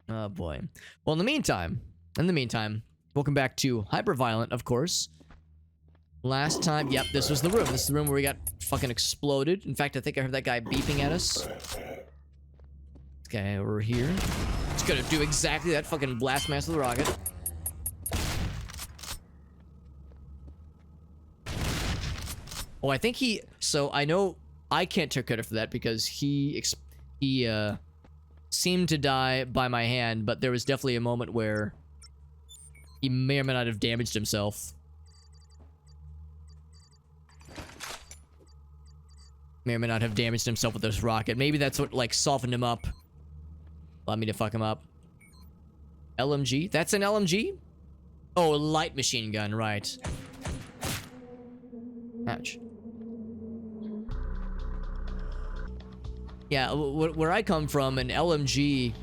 Oh boy. Well, in the meantime, welcome back to Hyperviolent, of course. Last time, yep, this was the room. This is the room where we got fucking exploded. In fact, I think I heard that guy beeping at us. This guy over here. It's gonna do exactly that, fucking blast mass of the rocket. Oh, I think he... So, I know I can't take credit for that because he seemed to die by my hand, but there was definitely a moment where he may or may not have damaged himself. May or may not have damaged himself with this rocket. Maybe that's what, like, softened him up. Allowed me to fuck him up. LMG? That's an LMG? Oh, light machine gun, right. Ouch. Yeah, where I come from, an LMG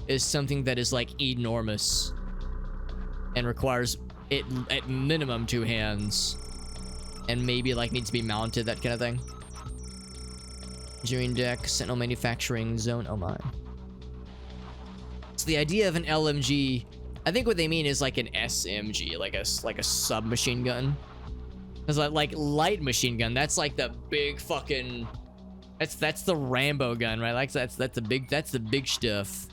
is something that is, like, enormous. And requires, it at minimum, 2 hands. And maybe, like, needs to be mounted, that kind of thing. Engineering deck, Sentinel manufacturing zone, oh my. So the idea of an LMG, I think what they mean is like an SMG, like a submachine gun. Cause like light machine gun, that's like the big fucking, that's the Rambo gun, right? Like that's the big stuff.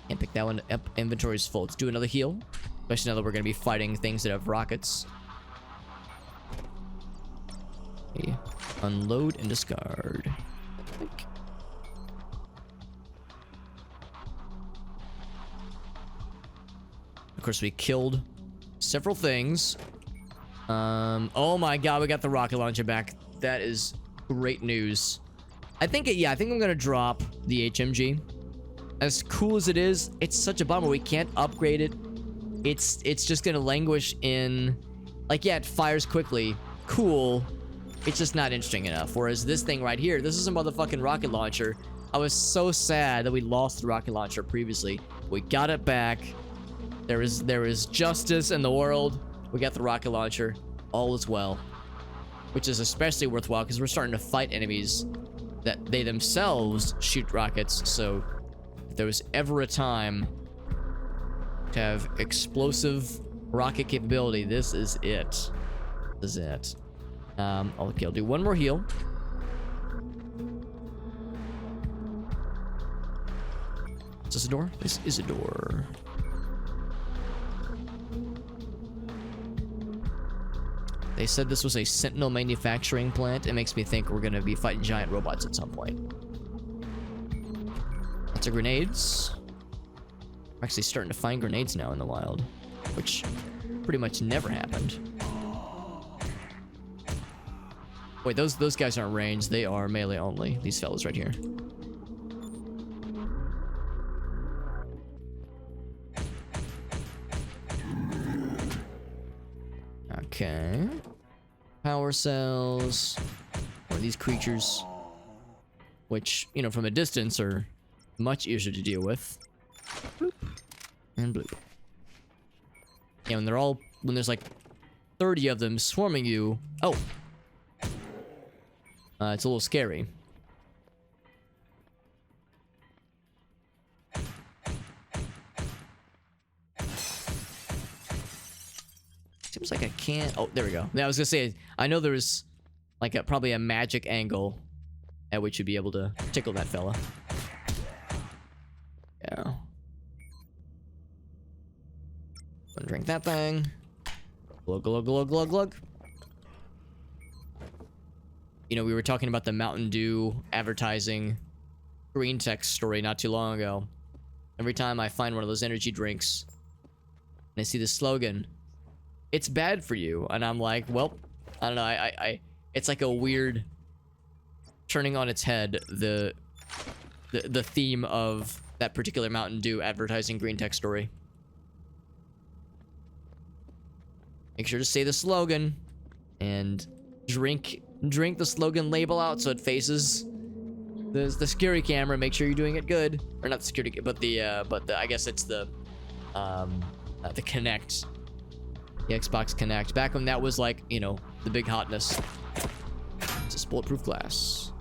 Can't pick that one up. Inventory's full. Let's do another heal, especially now that we're gonna be fighting things that have rockets. Okay. Unload and discard. Of course, we killed several things. Oh my god, we got the rocket launcher back. That is great news. I think I'm gonna drop the HMG. As cool as it is, it's such a bummer we can't upgrade it. It's just gonna languish in, like, yeah, it fires quickly. Cool. It's just not interesting enough. Whereas this thing right here, this is a motherfucking rocket launcher. I was so sad that we lost the rocket launcher previously. We got it back. There is justice in the world. We got the rocket launcher. All is well. Which is especially worthwhile because we're starting to fight enemies that they themselves shoot rockets. So if there was ever a time to have explosive rocket capability, this is it. This is it. Okay, I'll do one more heal. Is this a door? This is a door. They said this was a Sentinel manufacturing plant. It makes me think we're gonna be fighting giant robots at some point. Lots of grenades. I'm actually starting to find grenades now in the wild, which pretty much never happened. Wait, those guys aren't ranged. They are melee only. These fellas right here. Okay. Power cells. Or these creatures, which, you know, from a distance are much easier to deal with. Bloop. And bloop. Yeah, when there's like 30 of them swarming you. Oh. It's a little scary. Seems like I can't... Oh, there we go. Now, I was gonna say, I know there's like probably a magic angle at which you'd be able to tickle that fella. Yeah. Gonna drink that thing. Glug, glug, glug, glug, glug. You know, we were talking about the Mountain Dew advertising green text story not too long ago. Every time I find one of those energy drinks and I see the slogan, "It's bad for you," and I'm like, well, I don't know, it's like a weird turning on its head the theme of that particular Mountain Dew advertising green text story. Make sure to say the slogan and drink the slogan label out so it faces the security camera. Make sure you're doing it good, or not the security, but the I guess it's the Kinect, the Xbox Kinect. Back when that was like, you know, the big hotness. It's just bulletproof glass.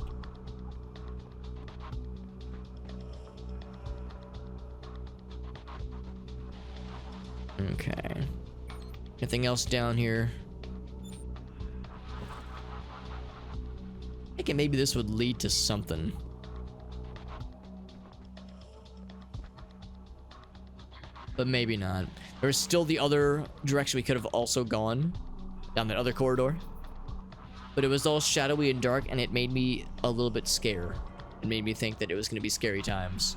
Okay. Anything else down here? Thinking maybe this would lead to something. But maybe not. There's still the other direction we could have also gone. Down that other corridor. But it was all shadowy and dark, and it made me a little bit scared. It made me think that it was going to be scary times.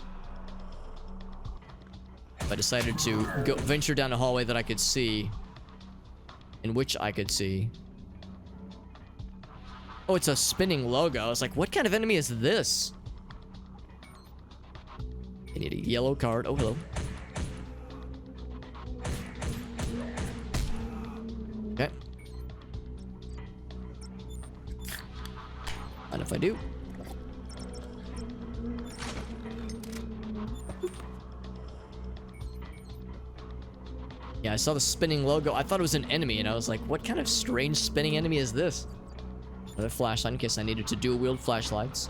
I decided to go venture down a hallway that I could see. In which I could see. Oh, it's a spinning logo. I was like, what kind of enemy is this? I need a yellow card. Oh, hello. Okay. And if I do. Yeah, I saw the spinning logo. I thought it was an enemy, and I was like, what kind of strange spinning enemy is this? Another flashlight in case I needed to dual wield flashlights.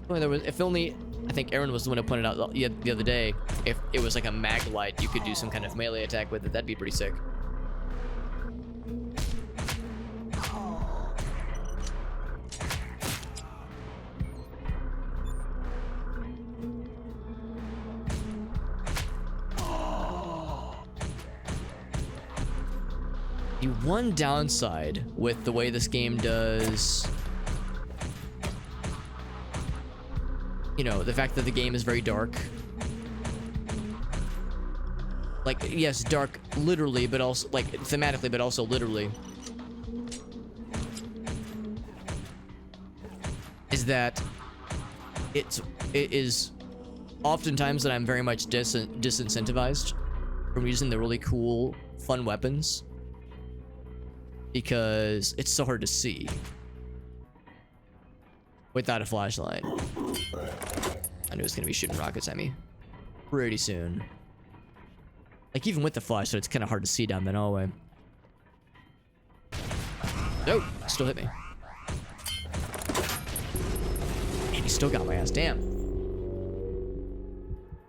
Well, there was, if only, I think Aaron was the one who pointed out the other day, if it was like a mag light, you could do some kind of melee attack with it. That'd be pretty sick. The one downside with the way this game does, you know, the fact that the game is very dark. Like, yes, dark literally, but also, like, thematically, but also literally. Is that it is oftentimes that I'm very much disincentivized from using the really cool, fun weapons. Because it's so hard to see without a flashlight. I knew it was gonna be shooting rockets at me pretty soon. Like, even with the flashlight, it's kind of hard to see down that hallway. Nope, still hit me. And he still got my ass. Damn.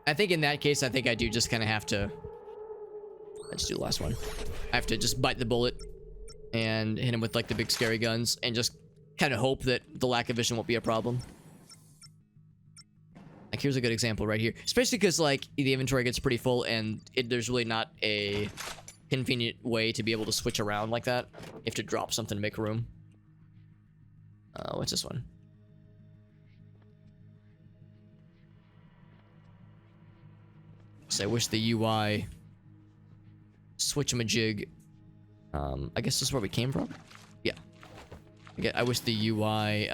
I think in that case, I think I do just kind of have to. Let's do the last one. I have to just bite the bullet and hit him with like the big scary guns and just kind of hope that the lack of vision won't be a problem. Like, here's a good example right here, especially because like the inventory gets pretty full and there's really not a convenient way to be able to switch around like that. You have to drop something to make room. What's this one? So I wish the UI switch-a-majig. I guess this is where we came from? Yeah. I wish the UI,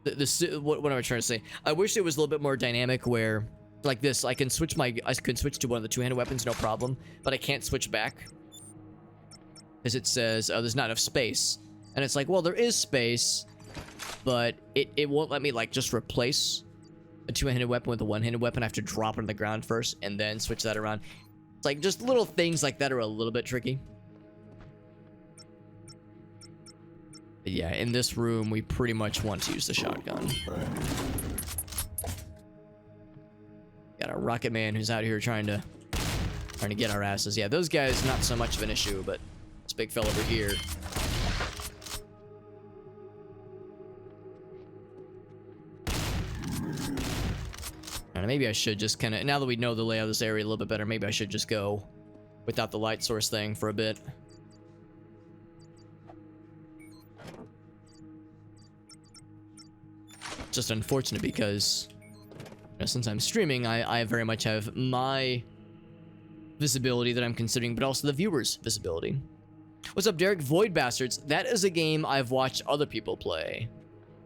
what am I trying to say? I wish it was a little bit more dynamic where, like this, I can switch to one of the two-handed weapons, no problem, but I can't switch back. Because it says, oh, there's not enough space. And it's like, well, there is space, but it won't let me, like, just replace a two-handed weapon with a one-handed weapon. I have to drop it on the ground first and then switch that around. It's like just little things like that are a little bit tricky. But yeah, in this room, we pretty much want to use the shotgun. Got a rocket man who's out here trying to get our asses. Yeah, those guys, not so much of an issue, but this big fella over here. And maybe I should just kind of, now that we know the layout of this area a little bit better, maybe I should just go without the light source thing for a bit. Just unfortunate because, you know, since I'm streaming, I very much have my visibility that I'm considering, but also the viewers' visibility. What's up, Derek? Void Bastards. That is a game I've watched other people play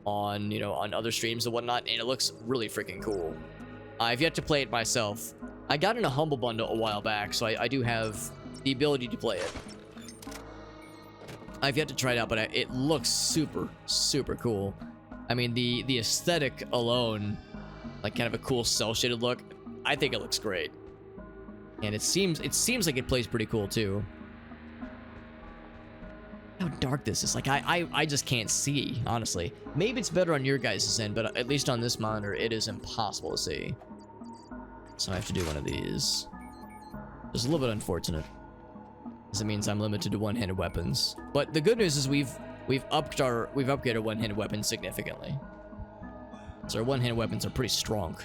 on, you know, on other streams and whatnot, and it looks really freaking cool. I've yet to play it myself. I got in a Humble Bundle a while back, so I do have the ability to play it. I've yet to try it out, but it looks super, super cool. I mean, the aesthetic alone, like kind of a cool cel-shaded look, I think it looks great. And it seems like it plays pretty cool too. How dark this is. Like, I just can't see, honestly. Maybe it's better on your guys' end, but at least on this monitor, it is impossible to see. So I have to do one of these. It's a little bit unfortunate, because it means I'm limited to one-handed weapons. But the good news is we've upgraded one-handed weapons significantly. So our one-handed weapons are pretty strong.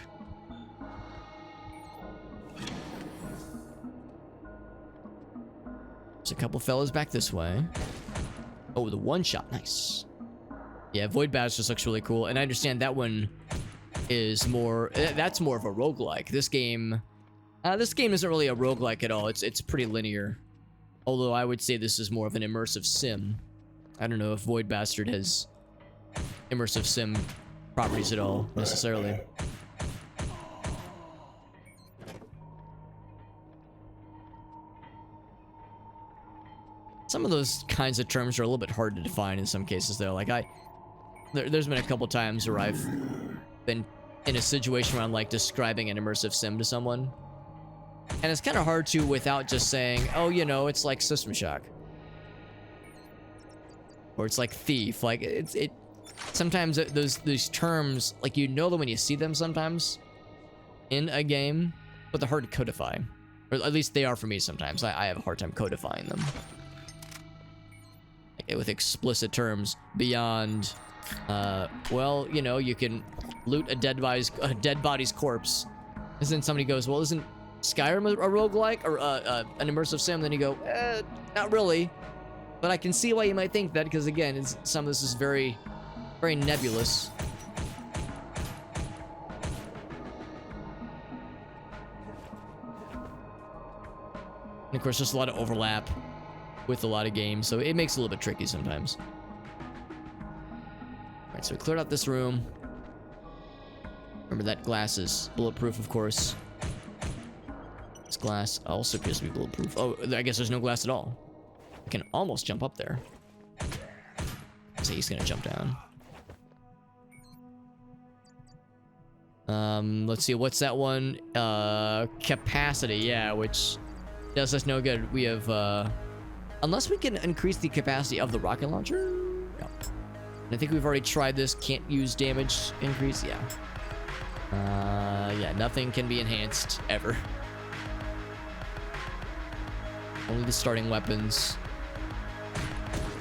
There's a couple fellas back this way. Oh, the one shot, nice. Yeah, Void Badge just looks really cool, and I understand that one is more. That's more of a roguelike. This game isn't really a roguelike at all. It's pretty linear. Although I would say this is more of an immersive sim. I don't know if Void Bastard has immersive sim properties at all, necessarily. Some of those kinds of terms are a little bit hard to define in some cases, though. Like, there's been a couple times where I've been in a situation where I'm, like, describing an immersive sim to someone. And it's kind of hard to without just saying, oh, you know, it's like System Shock. Or it's like Thief. Like, sometimes those terms, like, you know them when you see them sometimes in a game, but they're hard to codify. Or at least they are for me sometimes. I have a hard time codifying them. With explicit terms beyond, well, you know, you can loot a dead body's corpse. And then somebody goes, well, isn't Skyrim a roguelike or an immersive sim? Then you go, not really. But I can see why you might think that, because again, some of this is very, very nebulous. And of course, there's a lot of overlap with a lot of games, so it makes it a little bit tricky sometimes. Alright, so we cleared out this room. Remember that glass is bulletproof, of course. This glass also appears to be bulletproof. Oh, I guess there's no glass at all. I can almost jump up there. So he's gonna jump down. Let's see, what's that one? Capacity, yeah, which does us no good. We have, unless we can increase the capacity of the rocket launcher? No. And I think we've already tried this. Can't use damage increase? Yeah. Yeah, nothing can be enhanced, ever. Only the starting weapons.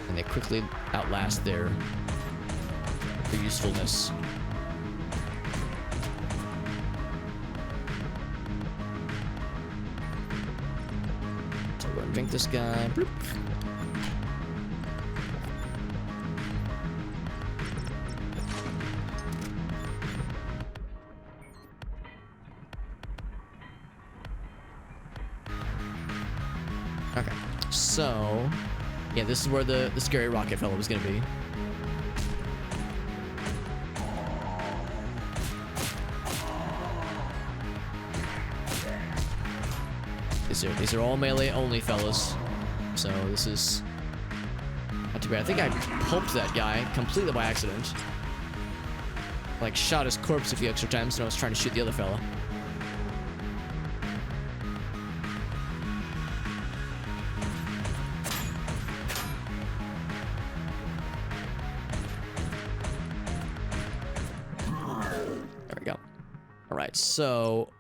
And they quickly outlast their usefulness. So we're gonna drink this guy. Bloop. Okay, so yeah, this is where the scary rocket fellow was gonna be. These are all melee only fellas, so this is not too bad. I think I pulped that guy completely by accident. Like, shot his corpse a few extra times, and I was trying to shoot the other fella. There we go. All right, so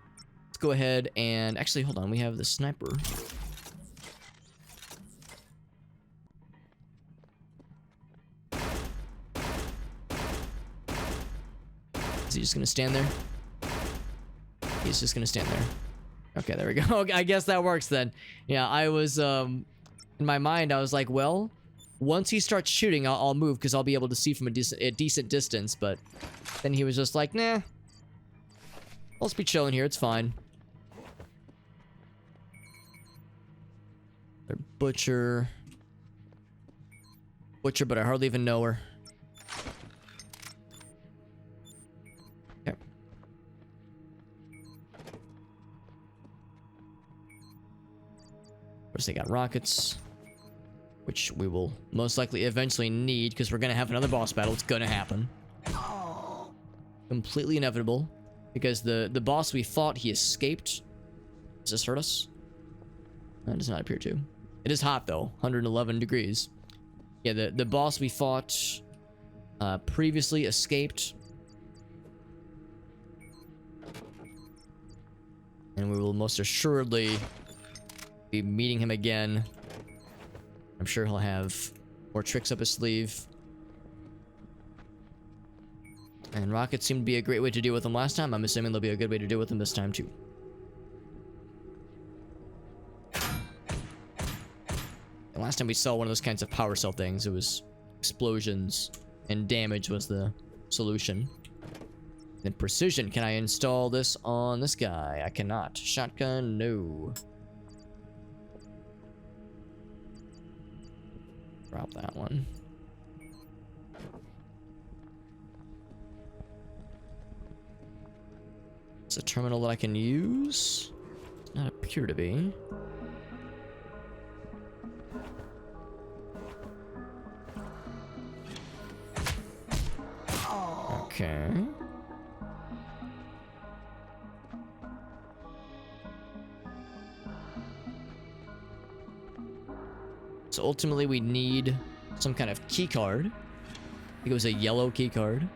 let's go ahead and actually hold on. We have the sniper. Is he just gonna stand there? He's just gonna stand there. Okay, there we go. I guess that works then. Yeah, I was in my mind I was like, well, once he starts shooting, I'll move because I'll be able to see from a decent distance. But then he was just like, nah, I'll just be chilling here. It's fine. They're butcher, but I hardly even know her. Okay. Of course, they got rockets, which we will most likely eventually need because we're gonna have another boss battle. It's gonna happen. Completely inevitable, because the boss we fought, he escaped. Does this hurt us? That does not appear to. It is hot though, 111 degrees. Yeah, the boss we fought previously escaped. And we will most assuredly Be meeting him again. I'm sure he'll have more tricks up his sleeve. And rockets seemed to be a great way to deal with him last time. I'm assuming they'll be a good way to deal with him this time too. And last time we saw one of those kinds of power cell things, it was explosions and damage was the solution. Then precision. Can I install this on this guy? I cannot. Shotgun, no. Drop that one. It's a terminal that I can use. Does not appear to be. Okay. So ultimately we need some kind of key card. I think it was a yellow key card.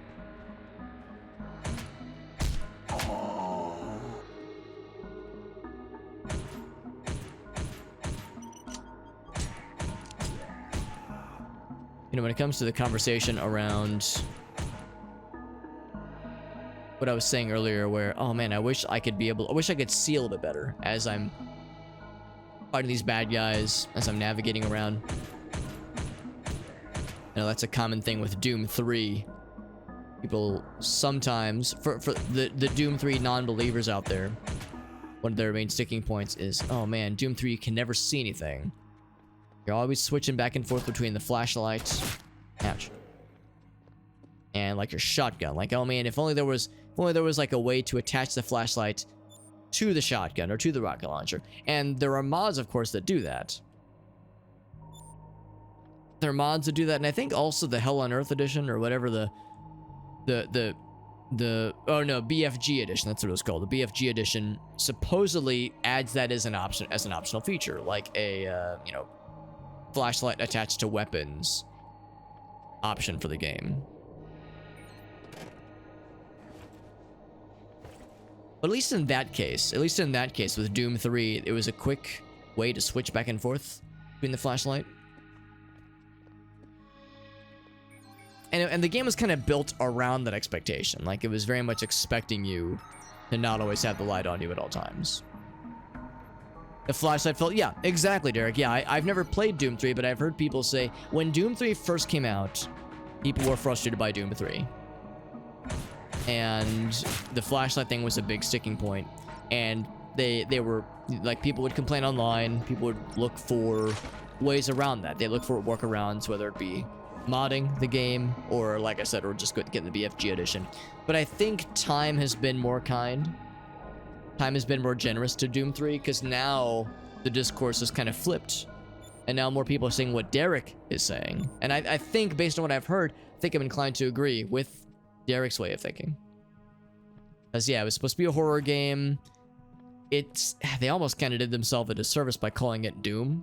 You know, when it comes to the conversation around what I was saying earlier where, oh man, I wish I could see a little bit better as I'm fighting these bad guys, as I'm navigating around. You know, that's a common thing with Doom 3. People sometimes, for the Doom 3 non-believers out there, one of their main sticking points is, oh man, Doom 3, you can never see anything. You're always switching back and forth between the flashlight, ouch, and like your shotgun. Like, oh man, if only there was like a way to attach the flashlight to the shotgun or to the rocket launcher. And there are mods, of course, that do that. There are mods that do that, and I think also the Hell on Earth edition or whatever the oh no, BFG edition, that's what it was called. The BFG edition supposedly adds that as an optional feature, like a you know, flashlight attached to weapons option for the game. But at least in that case with Doom 3, it was a quick way to switch back and forth between the flashlight. And the game was kind of built around that expectation. Like, it was very much expecting you to not always have the light on you at all times. The flashlight felt, yeah, exactly, Derek. Yeah, I've never played Doom 3, but I've heard people say when Doom 3 first came out, people were frustrated by Doom 3. And the flashlight thing was a big sticking point. And they were, like, people would complain online. People would look for ways around that. They look for workarounds, whether it be modding the game or, like I said, or just getting the BFG edition. But I think time has been more kind. Time has been more generous to Doom 3, because now the discourse is kind of flipped. And now more people are saying what Derek is saying. And I think, based on what I've heard, I think I'm inclined to agree with Derek's way of thinking. Because, yeah, it was supposed to be a horror game. They almost kind of did themselves a disservice by calling it Doom.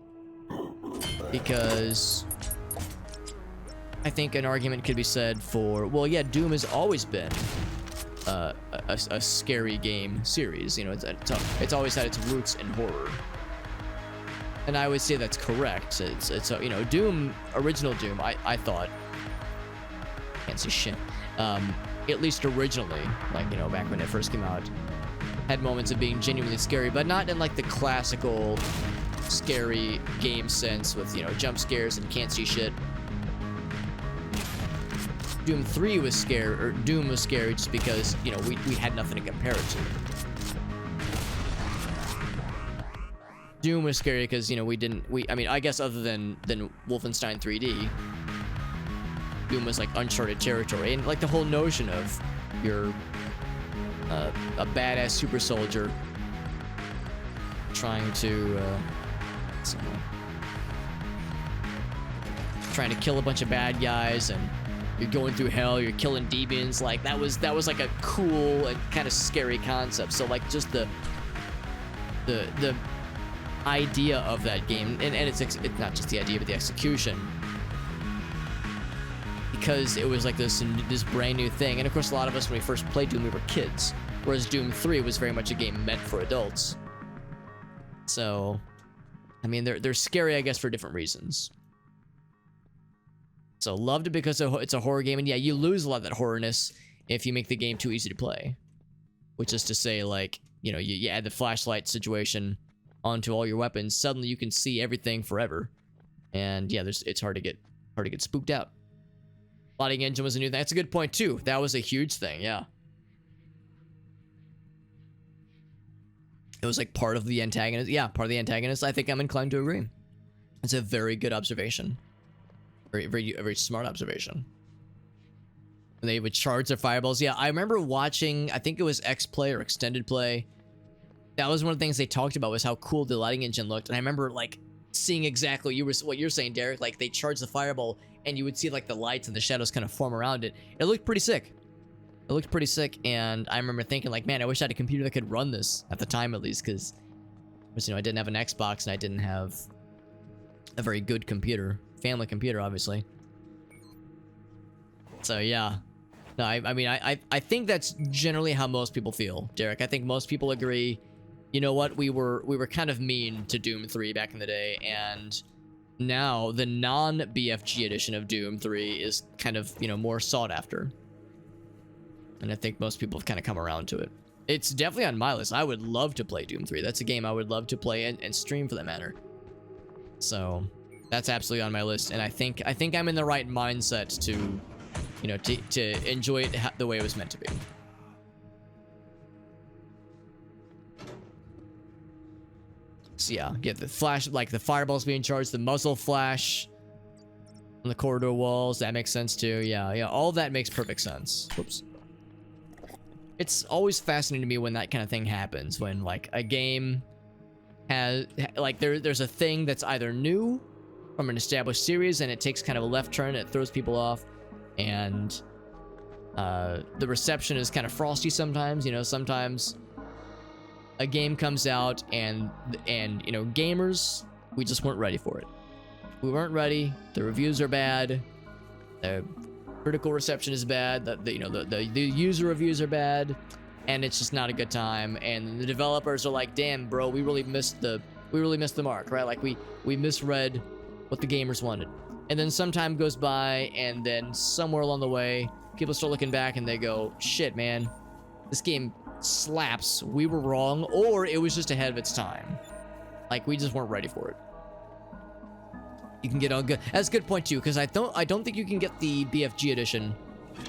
Because I think an argument could be said for, well, yeah, Doom has always been a scary game series. You know, it's always had its roots in horror. And I would say that's correct. It's you know, Doom, original Doom, I thought, can't see shit, at least originally, like, you know, back when it first came out, had moments of being genuinely scary, but not in like the classical scary game sense with, you know, jump scares and can't see shit. Doom 3 was scary, or Doom was scary just because, you know, we had nothing to compare it to. Doom was scary because, you know, I mean, I guess other than Wolfenstein 3D, Doom was like uncharted territory. And like the whole notion of you're a badass super soldier trying to kill a bunch of bad guys, and you're going through hell, you're killing demons. Like, that was like a cool and kind of scary concept. So like just the idea of that game, and it's not just the idea but the execution, because it was like this brand new thing. And of course, a lot of us, when we first played Doom, we were kids, whereas Doom 3 was very much a game meant for adults. So I mean, they're scary, I guess, for different reasons. So loved it because it's a horror game, and yeah, you lose a lot of that horrorness if you make the game too easy to play. Which is to say, like, you know, you add the flashlight situation onto all your weapons, suddenly you can see everything forever. And yeah, it's hard to get spooked out. Lighting engine was a new thing. That's a good point too. That was a huge thing, yeah. It was like part of the antagonist. Yeah, part of the antagonist. I think I'm inclined to agree. It's a very good observation. Very smart observation. And they would charge their fireballs. Yeah, I remember watching, I think it was X-Play or Extended Play. That was one of the things they talked about, was how cool the lighting engine looked. And I remember like seeing exactly what you're saying, Derek. Like they charged the fireball and you would see like the lights and the shadows kind of form around it. It looked pretty sick. It looked pretty sick, and I remember thinking like, man, I wish I had a computer that could run this at the time, at least, because, you know, I didn't have an Xbox and I didn't have a very good computer, family computer, obviously. So yeah, no, I mean, I think that's generally how most people feel, Derek. I think most people agree. You know what? We were kind of mean to Doom 3 back in the day, and now the non-BFG edition of Doom 3 is kind of, you know, more sought after. And I think most people have kind of come around to it. It's definitely on my list. I would love to play Doom 3. That's a game I would love to play and stream, for that matter. So that's absolutely on my list. And I think I'm in the right mindset to, you know, to enjoy it the way it was meant to be. So yeah, get the flash, like the fireballs being charged, the muzzle flash on the corridor walls. That makes sense too. Yeah, all that makes perfect sense. Whoops. It's always fascinating to me when that kind of thing happens, when like a game has like there's a thing that's either new from an established series and it takes kind of a left turn, it throws people off, and the reception is kind of frosty sometimes. You know, sometimes a game comes out and you know, gamers, we just weren't ready for it. We weren't ready. The reviews are bad. The critical reception is bad. The user reviews are bad, and it's just not a good time. And the developers are like, "Damn, bro, we really missed the mark, right? Like we misread what the gamers wanted." And then some time goes by, and then somewhere along the way, people start looking back and they go, "Shit, man, this game slaps. We were wrong, or it was just ahead of its time. Like we just weren't ready for it." You can get on good. That's a good point too, because I don't think you can get the BFG edition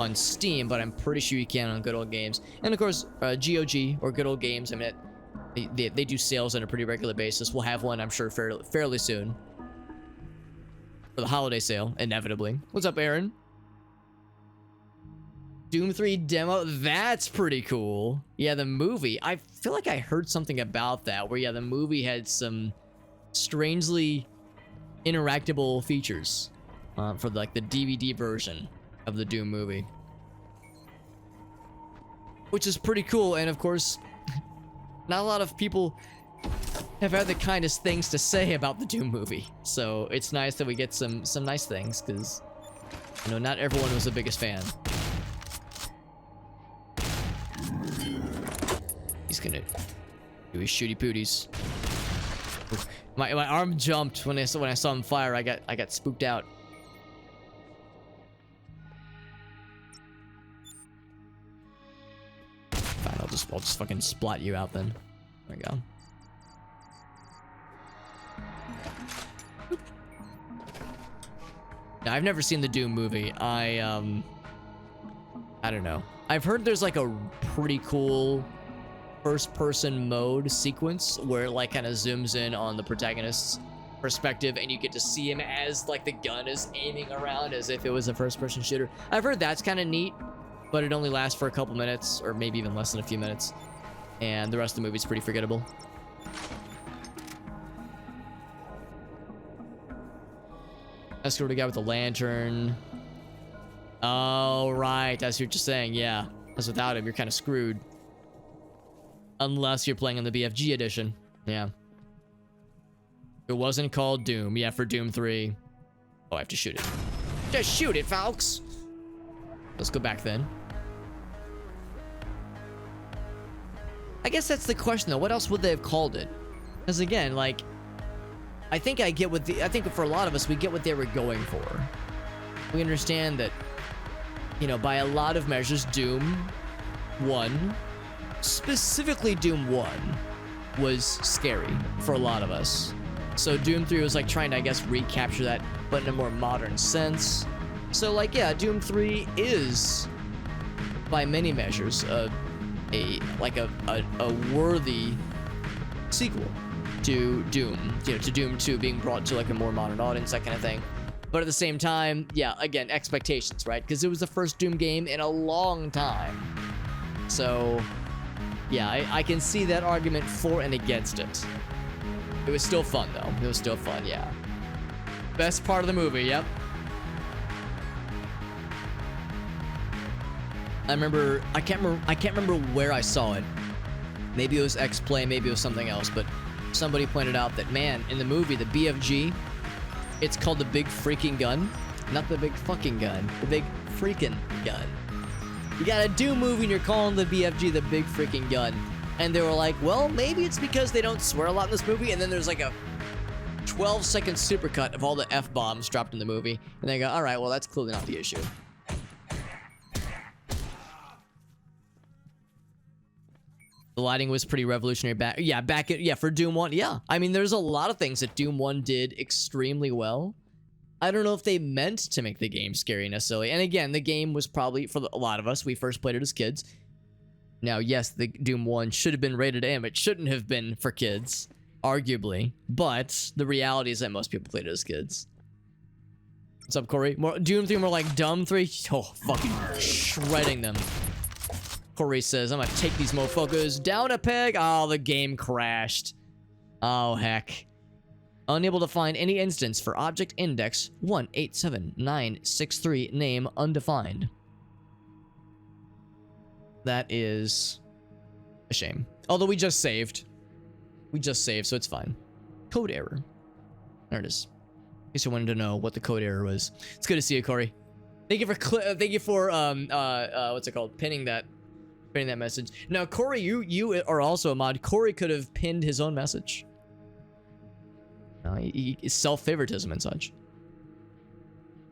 on Steam, but I'm pretty sure you can on Good Old Games. And of course, GOG or Good Old Games. I mean, they do sales on a pretty regular basis. We'll have one, I'm sure, fairly soon for the holiday sale, inevitably. What's up, Aaron? Doom 3 demo. That's pretty cool. Yeah, the movie. I feel like I heard something about that, where yeah, the movie had some strangely interactable features for like the DVD version of the Doom movie, which is pretty cool. And of course, not a lot of people have had the kindest things to say about the Doom movie, so it's nice that we get some nice things, because, you know, not everyone was the biggest fan. He's gonna do his shooty pooties. My arm jumped when I saw him fire. I got spooked out. Fine, I'll just fucking splat you out then. There we go. Now, I've never seen the Doom movie. I don't know. I've heard there's like a pretty cool first-person mode sequence where it like kind of zooms in on the protagonist's perspective, and you get to see him as like the gun is aiming around as if it was a first-person shooter. I've heard that's kind of neat, but it only lasts for a couple minutes, or maybe even less than a few minutes, and the rest of the movie's pretty forgettable. Escort a guy with a lantern. Oh, right. I see what you're saying. Yeah. Because without him, you're kind of screwed. Unless you're playing on the BFG edition. Yeah. It wasn't called Doom. Yeah, for Doom 3. Oh, I have to shoot it. Just shoot it, folks! Let's go back then. I guess that's the question, though. What else would they have called it? Because again, like, I think I get what I think for a lot of us, we get what they were going for. We understand that, you know, by a lot of measures, Doom 1, specifically Doom 1, was scary for a lot of us. So Doom 3 was like trying to, I guess, recapture that, but in a more modern sense. So like, yeah, Doom 3 is, by many measures, a worthy sequel to Doom, you know, to Doom 2 being brought to like a more modern audience, that kind of thing. But at the same time, yeah, again, expectations, right? Because it was the first Doom game in a long time. So, yeah, I can see that argument for and against it. It was still fun, though. It was still fun, yeah. Best part of the movie, yep. I can't remember where I saw it. Maybe it was X-Play, maybe it was something else, but somebody pointed out that, man, in the movie, the BFG, it's called the big freaking gun. Not the big fucking gun. The big freaking gun. You got a Doom movie and you're calling the BFG the big freaking gun. And they were like, well, maybe it's because they don't swear a lot in this movie. And then there's like a 12-second supercut of all the F-bombs dropped in the movie. And they go, all right, well, that's clearly not the issue. The lighting was pretty revolutionary for Doom 1. Yeah, I mean, there's a lot of things that Doom 1 did extremely well. I don't know if they meant to make the game scary necessarily. And again, the game was probably, for a lot of us, we first played it as kids. Now, yes, the Doom 1 should have been rated M. It shouldn't have been for kids, arguably. But the reality is that most people played it as kids. What's up, Corey? Doom 3 more like Dumb 3? Oh, fucking shredding them. Corey says, I'm gonna take these motherfuckers down a peg. Oh, the game crashed. Oh, heck. Unable to find any instance for object index 187963, name undefined. That is a shame. Although we just saved. We just saved, so it's fine. Code error. There it is. In case you wanted to know what the code error was. It's good to see you, Corey. Thank you for what's it called? Pinning that message. Now, Corey, you are also a mod. Corey could have pinned his own message. Self-favoritism and such.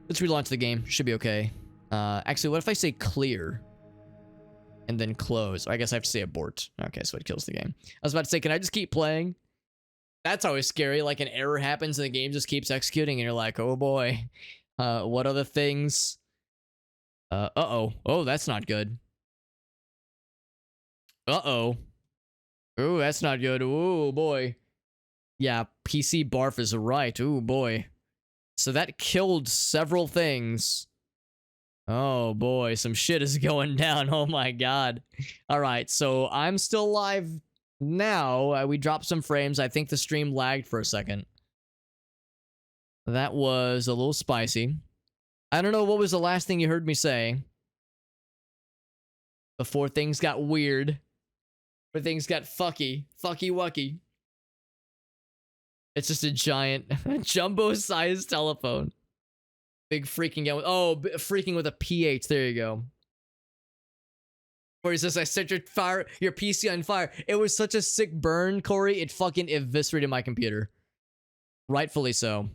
Let's relaunch the game. Should be okay. Actually, what if I say clear? And then close. I guess I have to say abort. Okay, so it kills the game. I was about to say, can I just keep playing? That's always scary. Like an error happens and the game just keeps executing and you're like, oh boy. What other things? Uh-oh. Oh, that's not good. Uh-oh. Ooh, that's not good. Ooh, boy. Yeah, PC barf is right. Ooh, boy. So that killed several things. Oh, boy. Some shit is going down. Oh, my God. All right, so I'm still live now. We dropped some frames. I think the stream lagged for a second. That was a little spicy. I don't know what was the last thing you heard me say before things got weird. Where things got fucky-wucky. It's just a giant, jumbo-sized telephone. Big freaking gun. Oh, freaking with a PH. There you go. Corey says, I set your PC on fire. It was such a sick burn, Corey. It fucking eviscerated my computer. Rightfully so.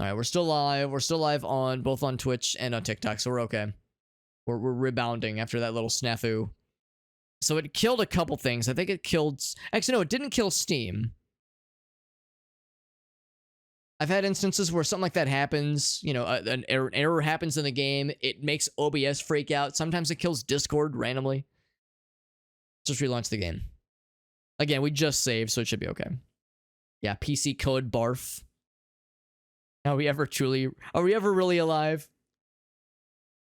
All right, we're still live. We're still live on both on Twitch and on TikTok, so we're okay. We're rebounding after that little snafu. So it killed a couple things. I think it killed... Actually, no, it didn't kill Steam. I've had instances where something like that happens. You know, an error happens in the game. It makes OBS freak out. Sometimes it kills Discord randomly. Just relaunch the game. Again, we just saved, so it should be okay. Yeah, PC code barf. Are we ever really alive?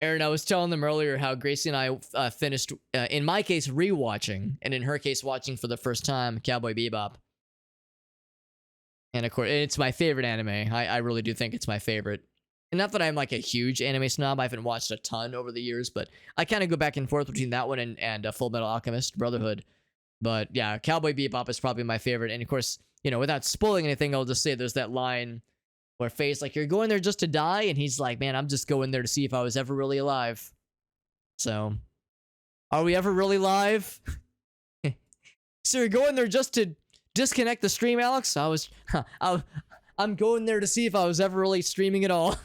Aaron, I was telling them earlier how Gracie and I finished, in my case, rewatching, and in her case, watching for the first time, Cowboy Bebop. And of course, it's my favorite anime. I really do think it's my favorite. And not that I'm like a huge anime snob. I haven't watched a ton over the years, but I kind of go back and forth between that one and Full Metal Alchemist Brotherhood. But yeah, Cowboy Bebop is probably my favorite. And of course, you know, without spoiling anything, I'll just say there's that line where Faye's like, you're going there just to die? And he's like, man, I'm just going there to see if I was ever really alive. So, are we ever really live? So you're going there just to disconnect the stream, Alex? I'm going there to see if I was ever really streaming at all.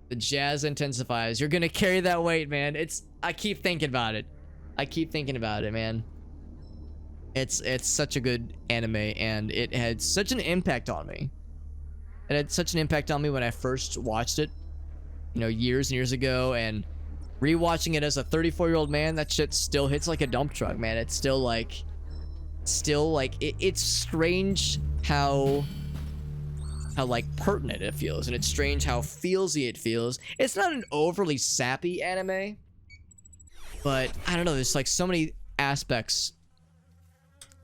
The jazz intensifies. You're gonna carry that weight, man. I keep thinking about it. I keep thinking about it, man. It's such a good anime, and it had such an impact on me. It had such an impact on me when I first watched it, you know, years and years ago, and rewatching it as a 34-year-old man, that shit still hits like a dump truck, man. It's still like, it's strange how like pertinent it feels, and it's strange how feelsy it feels. It's not an overly sappy anime, but I don't know, there's like so many aspects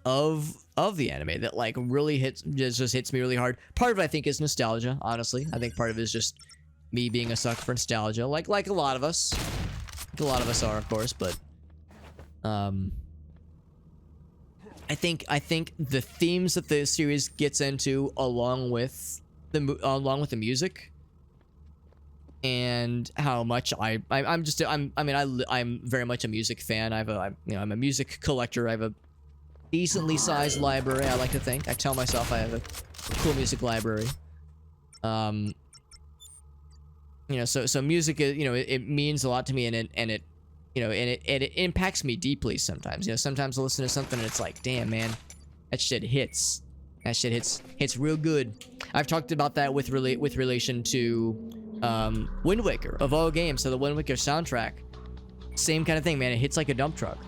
of the anime that like really just hits me really hard. Part of it I think is nostalgia, honestly. I think part of it is just me being a sucker for nostalgia, like a lot of us. Like a lot of us are, of course, but I think the themes that the series gets into, along with the music, and how much I'm very much a music fan. I'm a music collector. I have a decently sized library, I like to think. I tell myself I have a cool music library. You know, so music is, you know, it means a lot to me, and it you know, and it impacts me deeply sometimes. You know, sometimes I listen to something and it's like, damn, man, that shit hits. That shit hits real good. I've talked about that with relation to Wind Waker, of all games. So the Wind Waker soundtrack, same kind of thing, man. It hits like a dump truck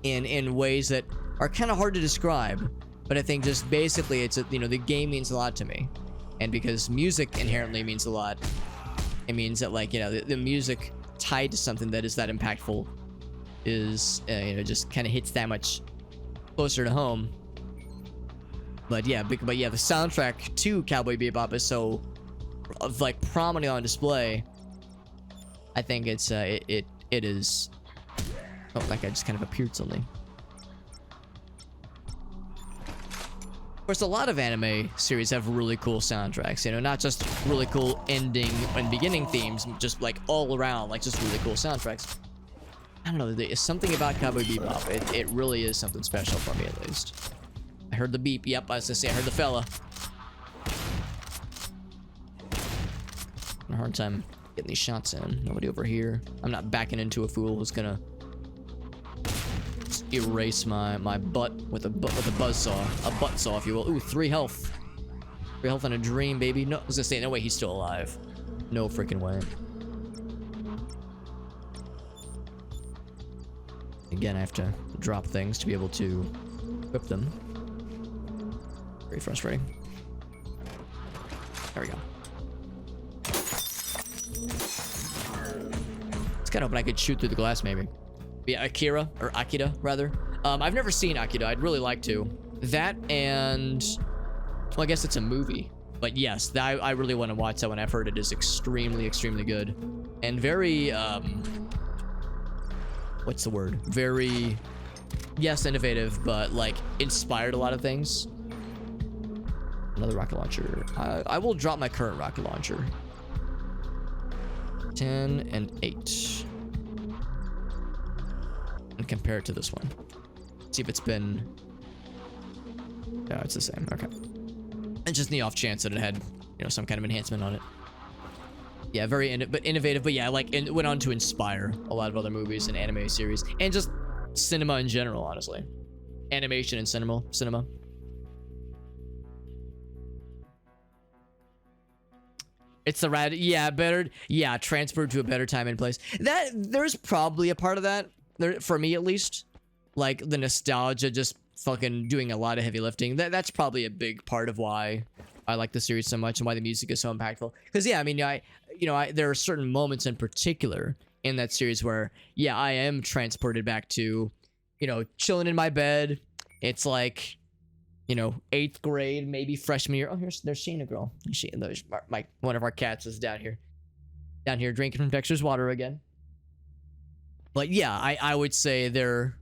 in ways that are kind of hard to describe. But I think just basically it's you know, the game means a lot to me, and because music inherently means a lot, it means that, like, you know, the music tied to something that is that impactful is you know, just kind of hits that much closer to home. But yeah, the soundtrack to Cowboy Bebop is so like prominently on display. I think it's it is. Oh, that guy just kind of appeared suddenly. Of course, a lot of anime series have really cool soundtracks, you know, not just really cool ending and beginning themes, just like all around, like just really cool soundtracks. I don't know, there's something about Cowboy Bebop. It really is something special for me, at least. I heard the beep. Yep, I was gonna say, I heard the fella. A hard time getting these shots in. Nobody over here. I'm not backing into a fool who's gonna erase my butt with a buzzsaw, a butt saw, if you will. Ooh, 3 health. 3 health on a dream, baby. No, I was gonna say, no way, he's still alive. No freaking way. Again, I have to drop things to be able to equip them. Very frustrating. There we go. It's kind of hoping I could shoot through the glass, maybe. Yeah, Akira, or Akira, rather. I've never seen Akira. I'd really like to. That and... well, I guess it's a movie. But yes, I really want to watch that one. I've heard it is extremely, extremely good. And very, what's the word? Very... yes, innovative, but, like, inspired a lot of things. Another rocket launcher. I will drop my current rocket launcher. 10 and 8. And compare it to this one. See if it's been... no, it's the same. Okay. And just the off chance that it had, you know, some kind of enhancement on it. Yeah, very innovative, but yeah, like, it went on to inspire a lot of other movies and anime series, and just cinema in general, honestly. Animation and cinema. It's the rad, yeah, better, yeah, transferred to a better time and place. That, there's probably a part of that, there, for me at least. Like, the nostalgia, just fucking doing a lot of heavy lifting. That's probably a big part of why I like the series so much and why the music is so impactful. Because, yeah, I mean, there are certain moments in particular in that series where, yeah, I am transported back to, you know, chilling in my bed. It's like, you know, 8th grade, maybe freshman year. Oh, there's Sheena girl. One of our cats is down here drinking from Dexter's water again. But yeah, I would say there's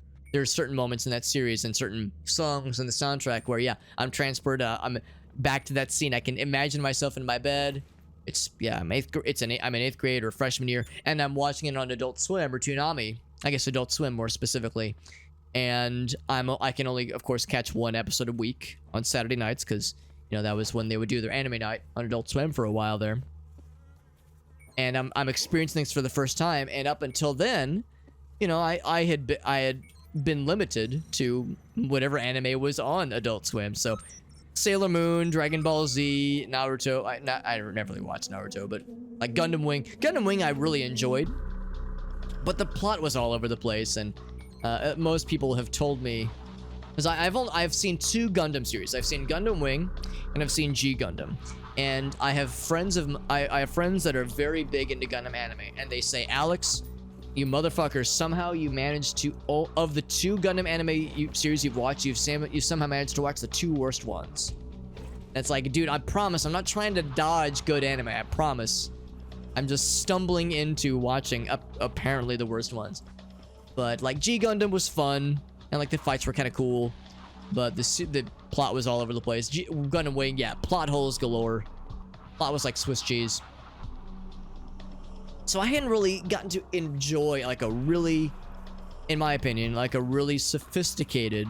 certain moments in that series and certain songs in the soundtrack where, yeah, I'm transported. I'm back to that scene. I can imagine myself in my bed. It's, yeah, I'm in 8th grade or freshman year, and I'm watching it on Adult Swim or Toonami. I guess Adult Swim more specifically. and I can only, of course, catch one episode a week on Saturday nights because, you know, that was when they would do their anime night on Adult Swim for a while there. And I'm experiencing things for the first time, and up until then, you know, I had been limited to whatever anime was on Adult Swim. So Sailor Moon, Dragon Ball Z, Naruto. I never really watched Naruto, but like Gundam Wing. Gundam Wing I really enjoyed, but the plot was all over the place, and most people have told me, because I've seen 2 Gundam series. I've seen Gundam Wing, and I've seen G Gundam. And I have friends that are very big into Gundam anime, and they say, Alex, you motherfuckers, somehow you managed to, of the 2 Gundam anime series you've watched, you've somehow managed to watch the 2 worst ones. And it's like, dude, I promise, I'm not trying to dodge good anime, I promise. I'm just stumbling into watching apparently the worst ones. But like G Gundam was fun, and like the fights were kind of cool, but the plot was all over the place. Gundam Wing, yeah, plot holes galore. Plot was like Swiss cheese. So I hadn't really gotten to enjoy like a really, in my opinion, like a really sophisticated,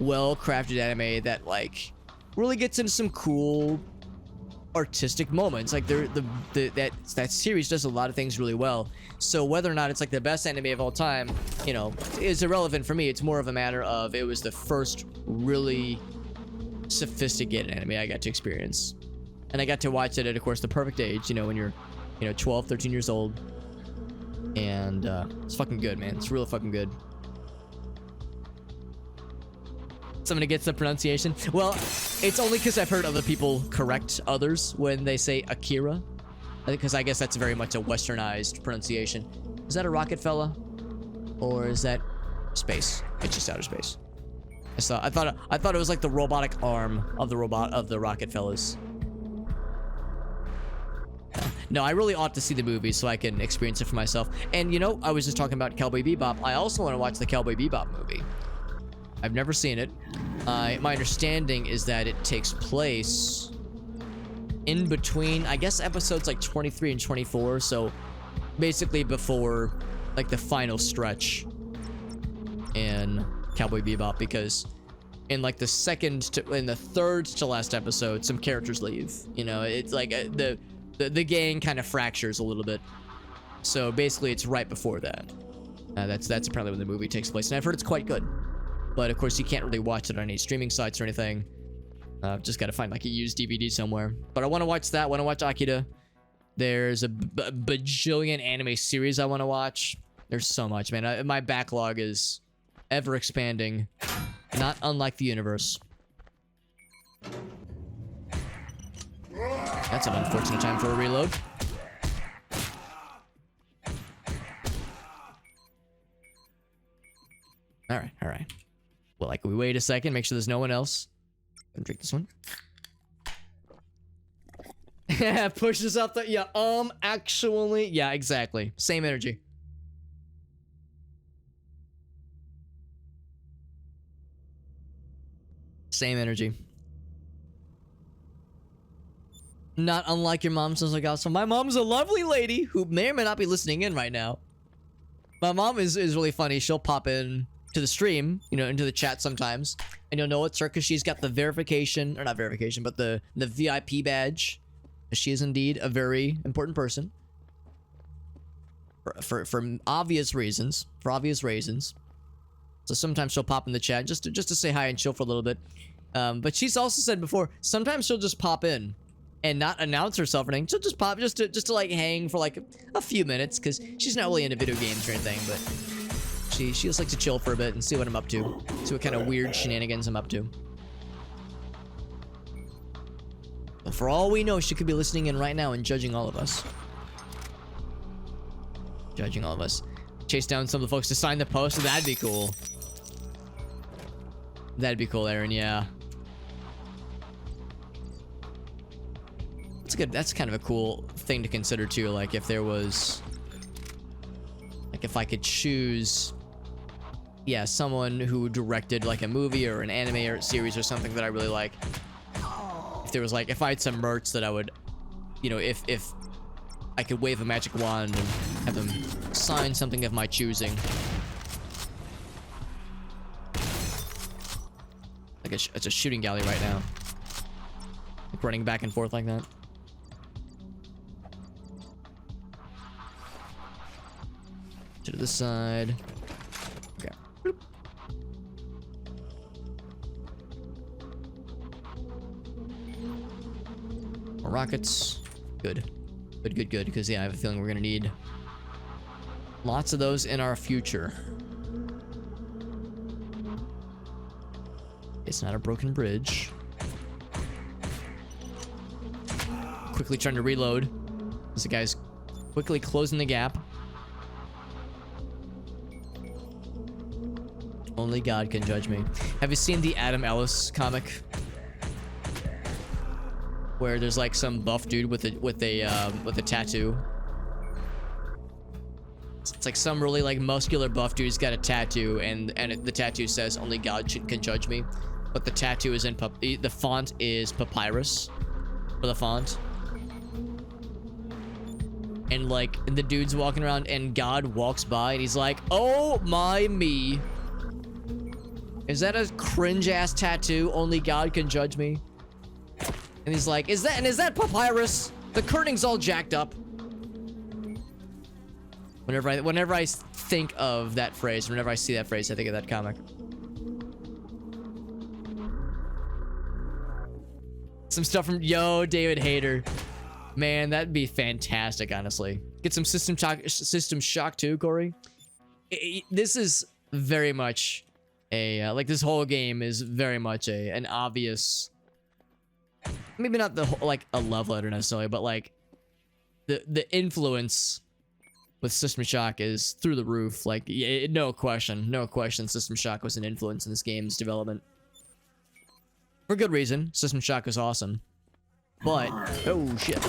well-crafted anime that like really gets into some cool artistic moments. Like that series does a lot of things really well. So whether or not it's like the best anime of all time, you know, is irrelevant for me. It's more of a matter of it was the first really sophisticated anime I got to experience. And I got to watch it at, of course, the perfect age, you know, when you're, you know, 12, 13 years old. And it's fucking good, man. It's real fucking good. Somebody gets the pronunciation. Well, it's only because I've heard other people correct others when they say Akira. Because I guess that's very much a westernized pronunciation. Is that a rocket fella? Or is that space? It's just outer space. I thought it was like the robotic arm of the rocket fellas. No, I really ought to see the movie so I can experience it for myself. And you know, I was just talking about Cowboy Bebop. I also want to watch the Cowboy Bebop movie. I've never seen it. My understanding is that it takes place in between, I guess, episodes like 23 and 24. So basically before like the final stretch in Cowboy Bebop, because in like the third to last episode, some characters leave. You know, it's like the gang kind of fractures a little bit. So basically it's right before that. That's apparently when the movie takes place, and I've heard it's quite good. But of course you can't really watch it on any streaming sites or anything. Just gotta find like a used DVD somewhere. But I want to watch that. I want to watch Akira. There's a bajillion anime series I want to watch. There's so much, man. My backlog is ever expanding, not unlike the universe. That's an unfortunate time for a reload. All right. Well, like, we wait a second, make sure there's no one else. I'm gonna drink this one. Yeah, pushes up the, yeah, actually, yeah, exactly. Same energy. Same energy. Not unlike your mom, sounds like also. My mom's a lovely lady who may or may not be listening in right now. My mom is really funny. She'll pop in to the stream, you know, into the chat sometimes, and you'll know it's her because she's got the verification, or not verification, but the VIP badge. She is indeed a very important person. For obvious reasons. For obvious reasons. So sometimes she'll pop in the chat just to say hi and chill for a little bit. But she's also said before, sometimes she'll just pop in and not announce herself or anything. She'll just pop just to like hang for like a few minutes, because she's not really into video games or anything, but she just likes to chill for a bit and see what I'm up to. See what kind of weird shenanigans I'm up to. But for all we know, she could be listening in right now and judging all of us. Judging all of us. Chase down some of the folks to sign the post. That'd be cool. That'd be cool, Aaron, yeah. That's good. That's kind of a cool thing to consider too. Like if there was, like if I could choose, yeah, someone who directed like a movie or an anime or series or something that I really like. If there was like, if I had some merch that I would, you know, if I could wave a magic wand and have them sign something of my choosing. Like it's a shooting gallery right now. Like running back and forth like that. To the side. Okay. Boop. More rockets. Good. Good. Because, yeah, I have a feeling we're going to need lots of those in our future. It's not a broken bridge. Quickly trying to reload. This guy's quickly closing the gap. Only God can judge me. Have you seen the Adam Ellis comic? Where there's like some buff dude with a tattoo. It's like some really like muscular buff dude's got a tattoo, and the tattoo says only God can judge me. But the tattoo is in the font is papyrus for the font. And like the dude's walking around and God walks by and he's like, "Oh my me. Is that a cringe ass tattoo? Only God can judge me." And he's like, is that papyrus? The kernings's all jacked up. Whenever I think of that phrase, whenever I see that phrase, I think of that comic. Some stuff from David Hayter. Man, that'd be fantastic, honestly. Get some System Shock too, Corey. This is very much a like this whole game is very much an obvious, maybe not the whole, like a love letter necessarily, but like the influence with System Shock is through the roof. Like, no question, System Shock was an influence in this game's development. For good reason. System Shock is awesome. But, oh shit.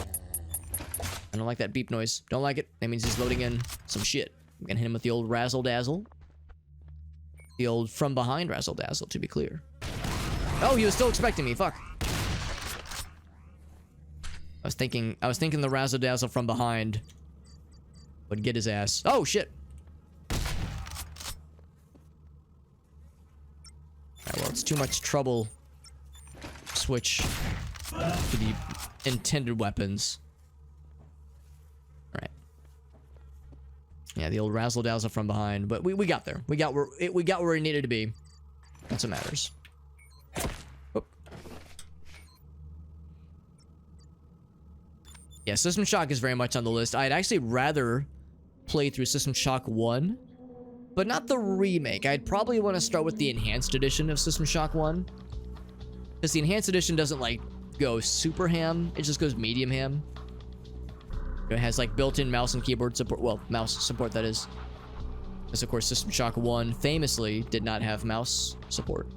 I don't like that beep noise. Don't like it. That means he's loading in some shit. I'm gonna hit him with the old razzle dazzle. The old from behind razzle dazzle, to be clear. Oh, he was still expecting me. Fuck. I was thinking the razzle dazzle from behind would get his ass. Oh shit. Alright, well, it's too much trouble. Switch to the intended weapons. Alright. Yeah, the old razzle dazzle from behind, but we got there. We got where we needed to be. That's what matters. Oop. Yeah, System Shock is very much on the list. I'd actually rather play through System Shock 1, but not the remake. I'd probably want to start with the enhanced edition of System Shock 1. Because the enhanced edition doesn't like go super ham, it just goes medium ham. It has like built-in mouse and keyboard support, well, mouse support that is. Because of course System Shock 1 famously did not have mouse support.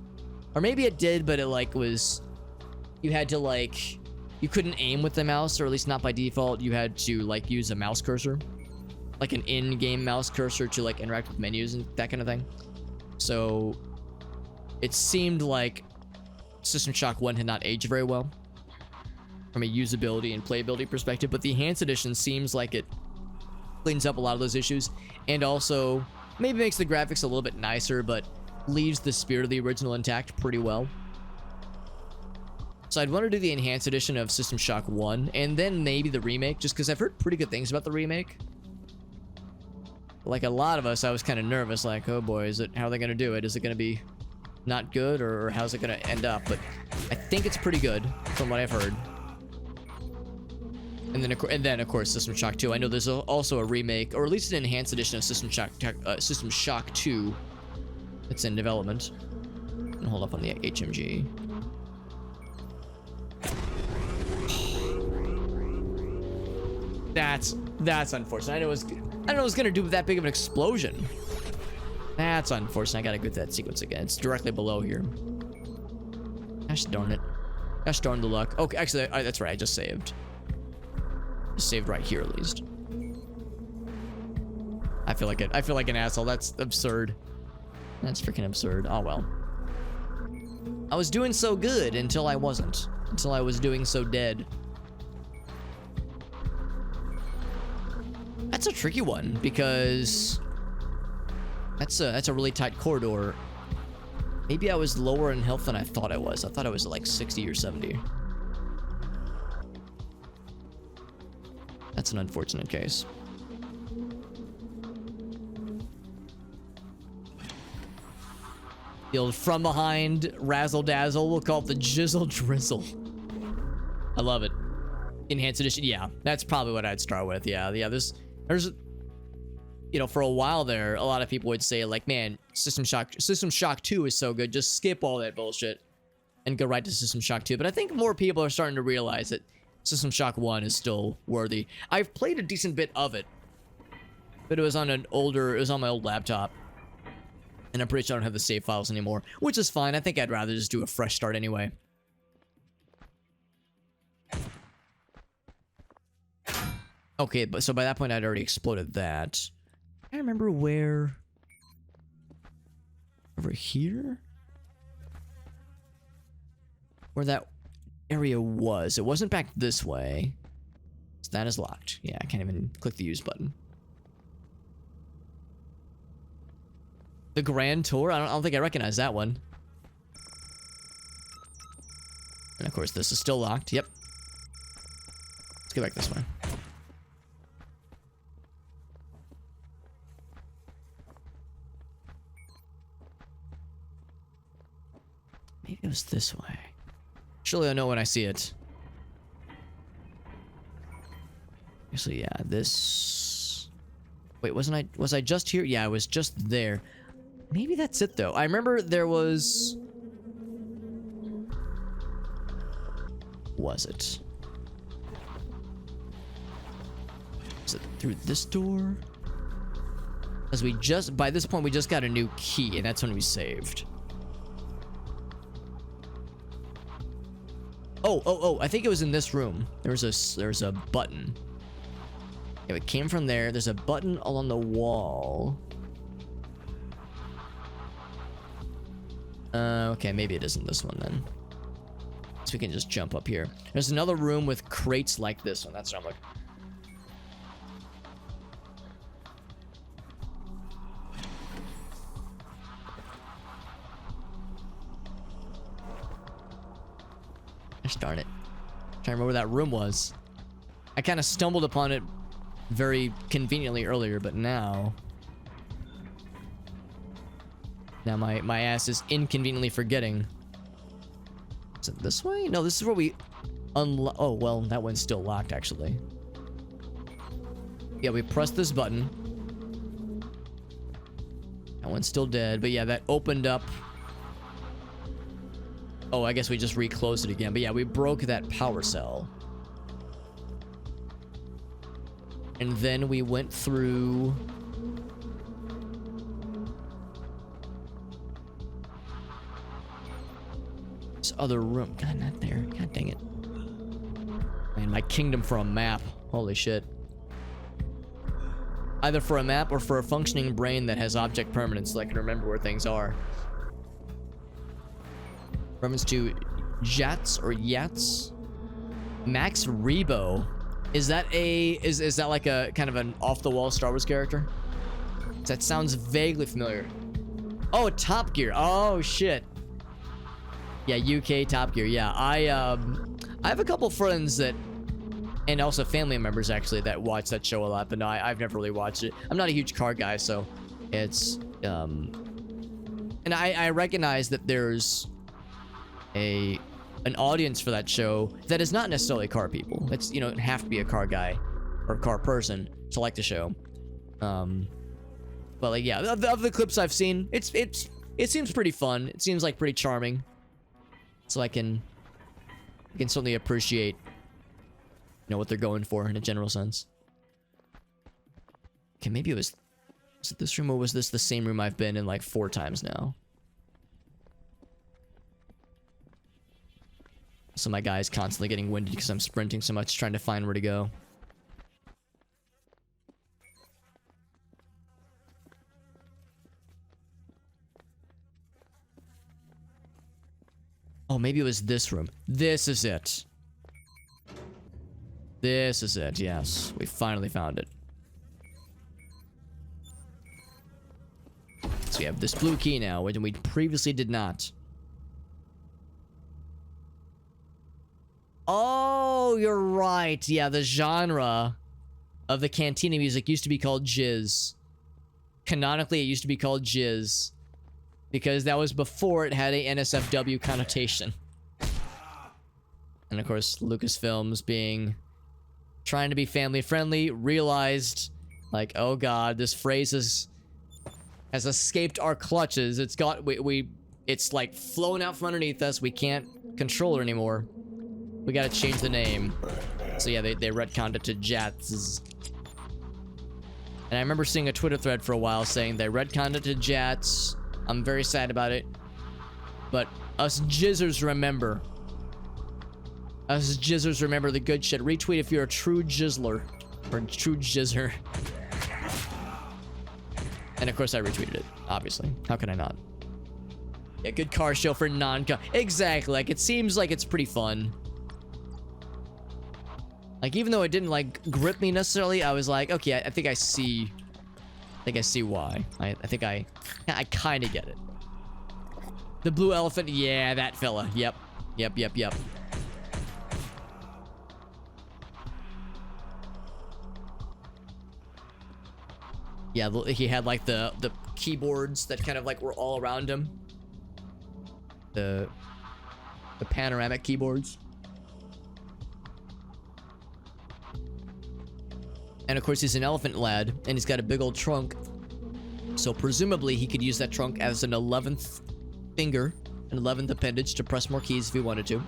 Or maybe it did, but it like was, you had to like, you couldn't aim with the mouse, or at least not by default. You had to like use a mouse cursor, like an in-game mouse cursor to like interact with menus and that kind of thing. So it seemed like System Shock 1 had not aged very well from a usability and playability perspective, but the enhanced edition seems like it cleans up a lot of those issues, and also maybe makes the graphics a little bit nicer, but leaves the spirit of the original intact pretty well. So I'd want to do the enhanced edition of System Shock 1, and then maybe the remake, just because I've heard pretty good things about the remake. Like a lot of us, I was kind of nervous, like, oh boy, how are they going to do it? Is it going to be not good, or how's it going to end up? But I think it's pretty good, from what I've heard. And then of course, System Shock 2. I know there's also a remake, or at least an enhanced edition of System Shock 2 that's in development. And hold up on the HMG. That's unfortunate. I know it was gonna do that big of an explosion. That's unfortunate. I gotta get that sequence again. It's directly below here. Gosh darn it. Gosh darn the luck. Okay, actually, that's right. I just saved. Just saved right here at least. I feel like an asshole. That's absurd. That's freaking absurd. Oh well. I was doing so good until I wasn't. Until I was doing so dead. That's a tricky one because that's a really tight corridor. Maybe I was lower in health than I thought I was. I thought I was like 60 or 70. That's an unfortunate case. The old from behind razzle dazzle. We'll call it the jizzle drizzle. I love it. Enhanced edition. Yeah, that's probably what I'd start with. Yeah. There's, you know, for a while there, a lot of people would say like, man, System Shock 2 is so good. Just skip all that bullshit and go right to System Shock 2. But I think more people are starting to realize that System Shock 1 is still worthy. I've played a decent bit of it, but it was on my old laptop. And I'm pretty sure I don't have the save files anymore, which is fine. I think I'd rather just do a fresh start anyway. Okay, but so by that point I'd already exploded that. I remember where... Over here? Where that area was. It wasn't back this way. So that is locked. Yeah, I can't even click the use button. The Grand Tour? I don't think I recognize that one. And of course this is still locked. Yep. Let's get back this way. Maybe it was this way. Surely I'll know when I see it. Actually, yeah, this... Wait, was I just here? Yeah, I was just there. Maybe that's it, though. I remember there was... Was it? Is it through this door? Because we just... By this point, we just got a new key, and that's when we saved. Oh, I think it was in this room. There's a button. Yeah, it came from there. There's a button along the wall. Okay, maybe it isn't this one then. So we can just jump up here. There's another room with crates like this one. That's what I'm looking. Gosh darn it. I'm trying to remember where that room was. I kind of stumbled upon it very conveniently earlier, but now my ass is inconveniently forgetting. Is it this way? No, this is where we unlock. Oh, well, that one's still locked, actually. Yeah, we pressed this button. That one's still dead, but yeah, that opened up. Oh, I guess we just reclosed it again. But yeah, we broke that power cell. And then we went through... this other room. God, not there. God dang it. Man, my kingdom for a map. Holy shit. Either for a map or for a functioning brain that has object permanence so I can remember where things are. Reference to Jats or Yats? Max Rebo. Is that is that like a kind of an off-the-wall Star Wars character? That sounds vaguely familiar. Oh, Top Gear. Oh shit. Yeah, UK Top Gear. Yeah, I have a couple friends that, and also family members actually, that watch that show a lot. But no, I've never really watched it. I'm not a huge car guy, so it's and I recognize that there's an audience for that show that is not necessarily car people. It's, you know, have to be a car guy or a car person to like the show. But like, yeah, of the clips I've seen, it seems pretty fun. It seems like pretty charming. So I can certainly appreciate, you know, what they're going for in a general sense. Okay, maybe was it this room, or was this the same room I've been in like 4 times now? So my guy's constantly getting winded because I'm sprinting so much trying to find where to go. Oh, maybe it was this room. This is it. This is it, yes. We finally found it. So yeah, have this blue key now, which we previously did not. Oh, you're right. Yeah, the genre of the Cantina music used to be called Jizz. Canonically, it used to be called Jizz. Because that was before it had a NSFW connotation. And of course, Lucasfilms trying to be family friendly, realized, like, oh god, this phrase has escaped our clutches. It's got, it's like flown out from underneath us. We can't control it anymore. We gotta change the name. So yeah, they retconned it to Jats. And I remember seeing a Twitter thread for a while saying they retconned it to Jats. I'm very sad about it. But us jizzers remember. Us jizzers remember the good shit. Retweet if you're a true jizzler. Or true jizzer. And of course I retweeted it, obviously. How can I not? Yeah, good car show for non-car. Exactly, like it seems like it's pretty fun. Like even though it didn't like grip me necessarily, I was like, okay, I think I see why. I think I kind of get it. The blue elephant, yeah, that fella. Yep. Yeah, he had like the keyboards that kind of like were all around him. The panoramic keyboards. And of course he's an elephant lad, and he's got a big old trunk. So presumably he could use that trunk as an 11th finger, an 11th appendage to press more keys if he wanted to.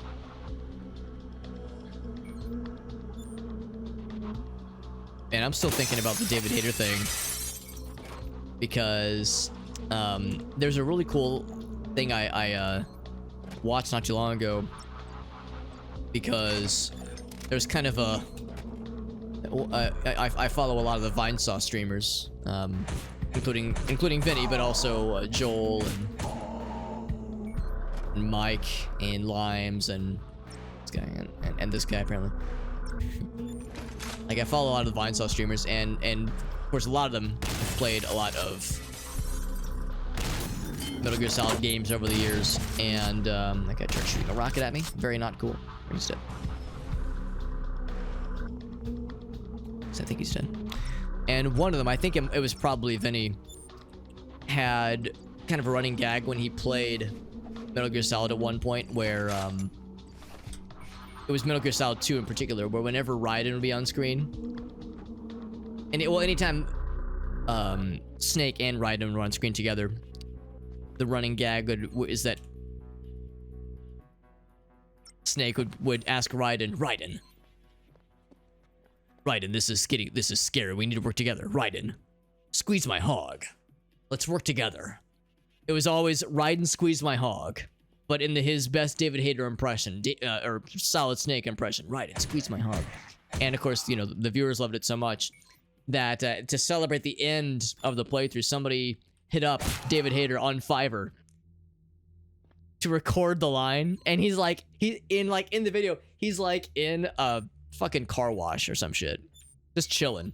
And I'm still thinking about the David Hayter thing. Because there's a really cool thing I watched not too long ago. Because there's kind of a... I follow a lot of the Vinesaw streamers, including Vinny, but also Joel and Mike and Limes and this guy and this guy apparently. Like I follow a lot of the Vinesaw streamers, and of course a lot of them have played a lot of Metal Gear Solid games over the years, and that guy tried shooting a rocket at me. Very not cool. He's dead. I think he's dead. And one of them, I think it was probably Vinny, had kind of a running gag when he played Metal Gear Solid at one point where it was Metal Gear Solid 2 in particular, where whenever Raiden would be on screen, and anytime Snake and Raiden were on screen together, the running gag is that Snake would ask Raiden, this is scary. We need to work together. Raiden, squeeze my hog. Let's work together. It was always Raiden squeeze my hog, but in his best David Hayter impression, or Solid Snake impression, Raiden squeeze my hog. And of course, you know, the viewers loved it so much that to celebrate the end of the playthrough, somebody hit up David Hayter on Fiverr to record the line, and he's like, in the video, he's like in a fucking car wash or some shit, just chilling,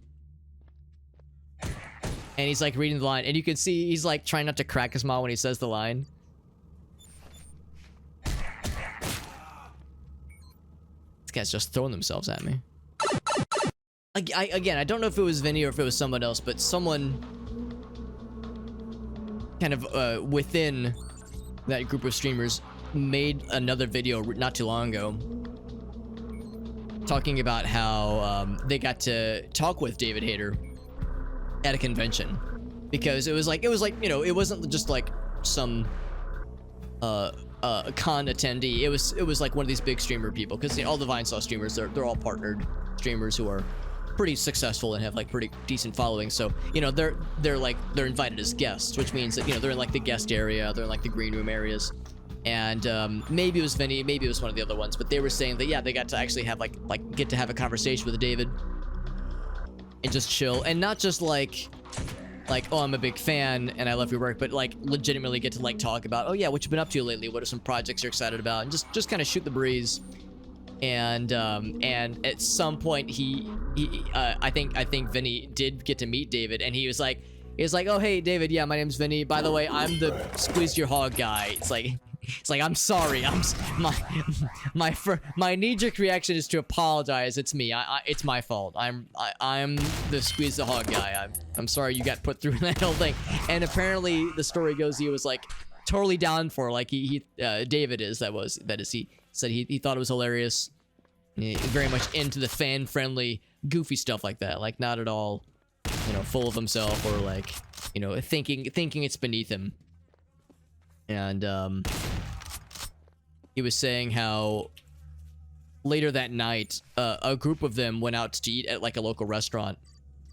and he's like reading the line, and you can see he's like trying not to crack a smile when he says the line. These guys just throwing themselves at me. Again, I don't know if it was Vinny or if it was someone else, but someone kind of within that group of streamers made another video not too long ago talking about how they got to talk with David Hayter at a convention, because it was like, you know, it wasn't just like some con attendee. It was like one of these big streamer people, because, you know, all the Vinesaw streamers, they're all partnered streamers who are pretty successful and have like pretty decent followings. So, you know, they're invited as guests, which means that, you know, they're in like the guest area, they're in like the green room areas. And maybe it was Vinny, maybe it was one of the other ones, but they were saying that, yeah, they got to actually have get to have a conversation with David and just chill, and not just like, oh, I'm a big fan and I love your work, but like legitimately get to like talk about, oh yeah, what you've been up to lately, what are some projects you're excited about, and just kind of shoot the breeze. And at some point I think Vinny did get to meet David, and he was like, He's like, oh hey David, yeah, my name's Vinny. By the way, I'm the squeeze your hog guy. It's like I'm sorry. My knee-jerk reaction is to apologize. It's me. It's my fault. I'm the squeeze the hog guy. I'm sorry you got put through that whole thing. And apparently the story goes he was like totally down for, like David is, he said he thought it was hilarious. Very much into the fan-friendly, goofy stuff like that. Like, not at all, full of himself or, like, thinking it's beneath him. And, he was saying how later that night, a group of them went out to eat at, like, a local restaurant.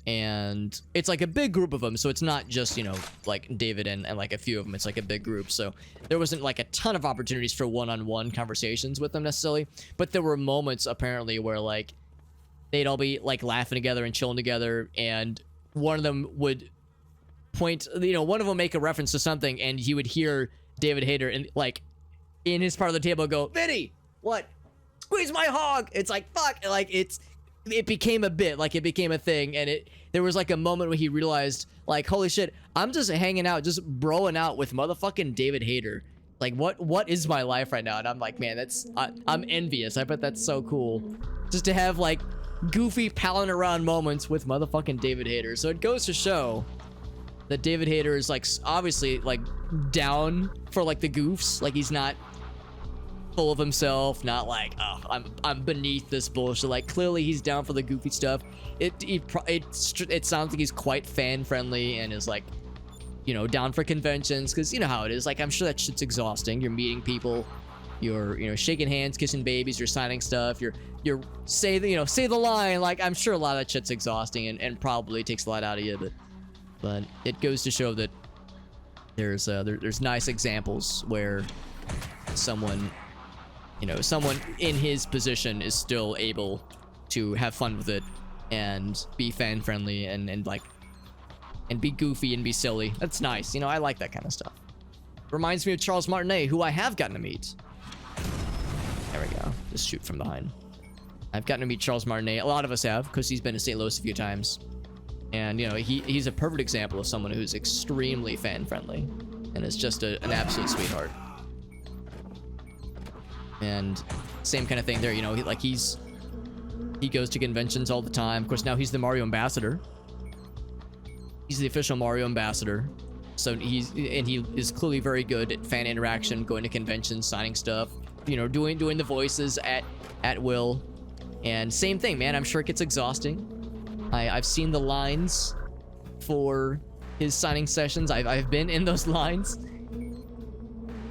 And it's like a big group of them, so it's not just, like David and like a few of them. It's like a big group, so there wasn't like a ton of opportunities for one-on-one conversations with them necessarily, but there were moments apparently where like they'd all be like laughing together and chilling together, and one of them would point, one of them make a reference to something, and he would hear David Hayter and like in his part of the table go, Vinny, what? Squeeze my hog. It's like, fuck, like it became a bit, like it became a thing, and there was like a moment where he realized, like, holy shit, I'm just hanging out, just broing out with motherfucking David Hayter. Like, what is my life right now? And I'm like, man, I'm envious. I bet that's so cool, just to have like goofy palling around moments with motherfucking David Hayter. So it goes to show that David Hayter is like obviously like down for like the goofs. Like, he's not full of himself, not like, oh, I'm beneath this bullshit. Like, clearly he's down for the goofy stuff. It sounds like he's quite fan friendly and is like, down for conventions, because you know how it is. Like, I'm sure that shit's exhausting. You're meeting people, you're shaking hands, kissing babies, you're signing stuff, you're say the line. Like, I'm sure a lot of that shit's exhausting and probably takes a lot out of you, but it goes to show that there's nice examples where someone in his position is still able to have fun with it and be fan friendly and be goofy and be silly. That's nice. I like that kind of stuff. Reminds me of Charles Martinet, who I have gotten to meet. There we go. Just shoot from behind. I've gotten to meet Charles Martinet. A lot of us have, because he's been to St. Louis a few times. And, he's a perfect example of someone who's extremely fan friendly and is just an absolute sweetheart. And same kind of thing there, he goes to conventions all the time. Of course, now he's the Mario ambassador. He's the official Mario ambassador. So he is clearly very good at fan interaction, going to conventions, signing stuff, doing the voices at will. And same thing, man, I'm sure it gets exhausting. I've seen the lines for his signing sessions. I've been in those lines.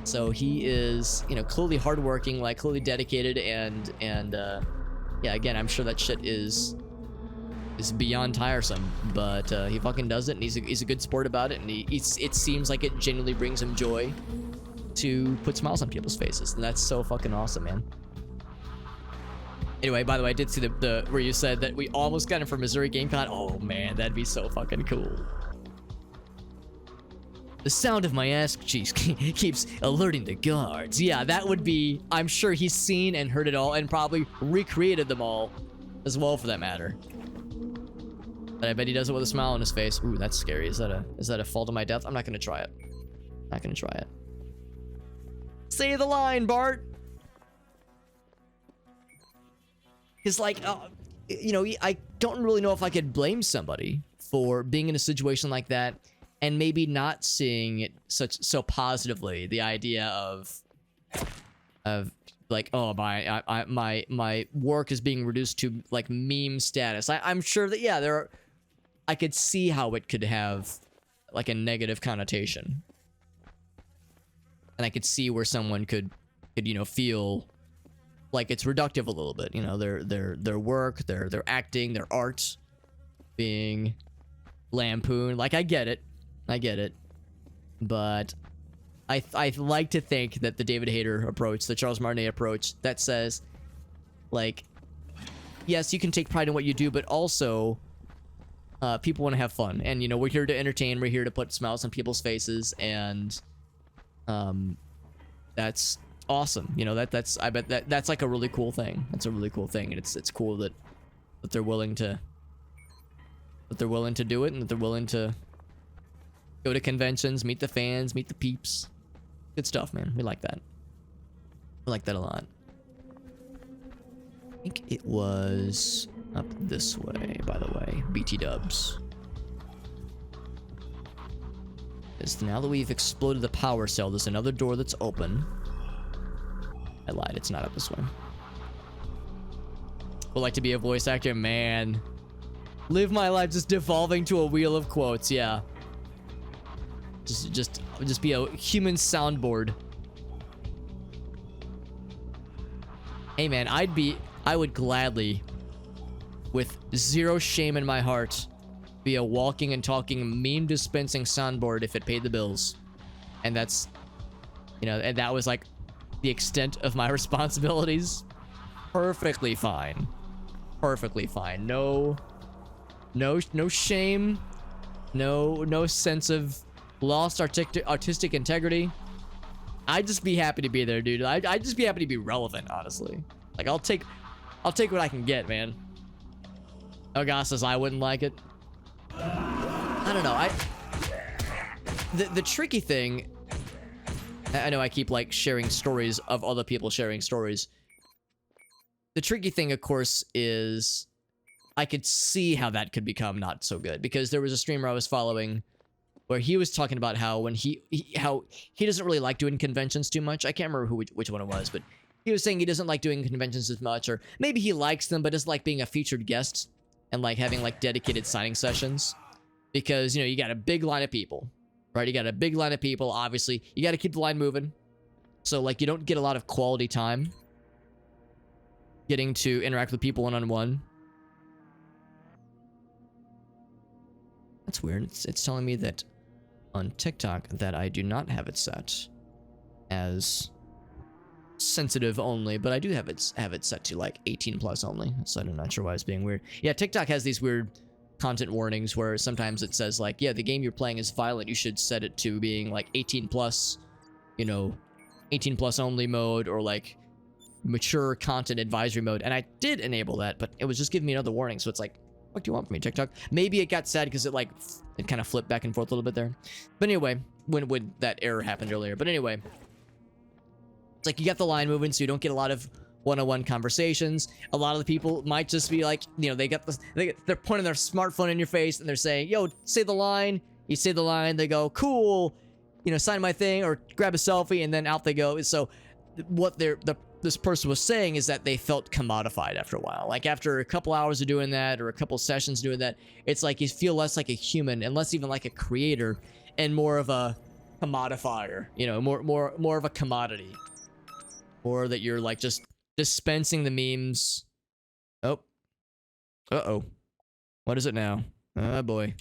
So he is, clearly hardworking, like clearly dedicated, and yeah, again, I'm sure that shit is beyond tiresome, but he fucking does it, and he's a good sport about it, and it seems like it genuinely brings him joy to put smiles on people's faces, and that's so fucking awesome, man. Anyway, by the way, I did see the where you said that we almost got him for Missouri GameCon. Oh man, that'd be so fucking cool. The sound of my ass cheeks keeps alerting the guards. Yeah, that would be... I'm sure he's seen and heard it all and probably recreated them all as well, for that matter. But I bet he does it with a smile on his face. Ooh, that's scary. Is that a fall to my death? I'm not gonna try it. Not gonna try it. Say the line, Bart! Because, like, I don't really know if I could blame somebody for being in a situation like that and maybe not seeing it so positively. The idea of like, oh, my work is being reduced to like meme status. I'm sure that, yeah, I could see how it could have like a negative connotation, and I could see where someone could feel like it's reductive a little bit. Their work, their acting, their art being lampooned. Like, I get it, but I like to think that the David Hayter approach, the Charles Martinet approach, that says, like, yes, you can take pride in what you do, but also people want to have fun, and we're here to entertain, we're here to put smiles on people's faces, and that's awesome. I bet that's like a really cool thing. That's a really cool thing, and it's cool that they're willing to do it, and that they're willing to Go to conventions, meet the fans, meet the peeps. Good stuff, man. We like that. We like that a lot. I think it was up this way, by the way. BT dubs. Now that we've exploded the power cell, there's another door that's open. I lied, it's not up this way. Would like to be a voice actor? Man. Live my life just devolving to a wheel of quotes, yeah. Just be a human soundboard. Hey man, I would gladly, with zero shame in my heart, be a walking and talking meme dispensing soundboard if it paid the bills. And that's, you know, and that was like the extent of my responsibilities. Perfectly fine. Perfectly fine. No shame. No sense of lost artistic integrity. I'd just be happy to be there, dude. I'd just be happy to be relevant, honestly. Like, I'll take what I can get, man. Oh, God says I wouldn't like it. I don't know. The tricky thing, I know I keep like sharing stories of other people sharing stories. The tricky thing, of course, is I could see how that could become not so good, because there was a streamer I was following where he was talking about how when he doesn't really like doing conventions too much. I can't remember which one it was, but he was saying he doesn't like doing conventions as much, or maybe he likes them but doesn't like being a featured guest and like having like dedicated signing sessions, because, you know, you got a big line of people, right? You got a big line of people. Obviously, you got to keep the line moving, so like you don't get a lot of quality time getting to interact with people one-on-one. That's weird. It's telling me that on TikTok that I do not have it set as sensitive only, but I do have it set to like 18 plus only, so I'm not sure why it's being weird. Yeah, TikTok has these weird content warnings where sometimes it says like, yeah, the game you're playing is violent, you should set it to being like 18 plus, you know, 18 plus only mode, or like mature content advisory mode. And I did enable that, but it was just giving me another warning. So it's like, what do you want from me, TikTok? Maybe it got sad because it kind of flipped back and forth a little bit there. But anyway, when that error happened earlier. But anyway, it's like you got the line moving, so you don't get a lot of one-on-one conversations. A lot of the people might just be like, you know, they're pointing their smartphone in your face and they're saying, yo, say the line. You say the line, they go, cool, you know, sign my thing or grab a selfie, and then out they go. So what this person was saying is that they felt commodified after a while. Like after a couple hours of doing that, or a couple sessions doing that, it's like you feel less like a human and less even like a creator, and more of a commodifier, you know, more of a commodity. Or that you're like just dispensing the memes. Oh. Uh-oh. What is it now? Oh boy.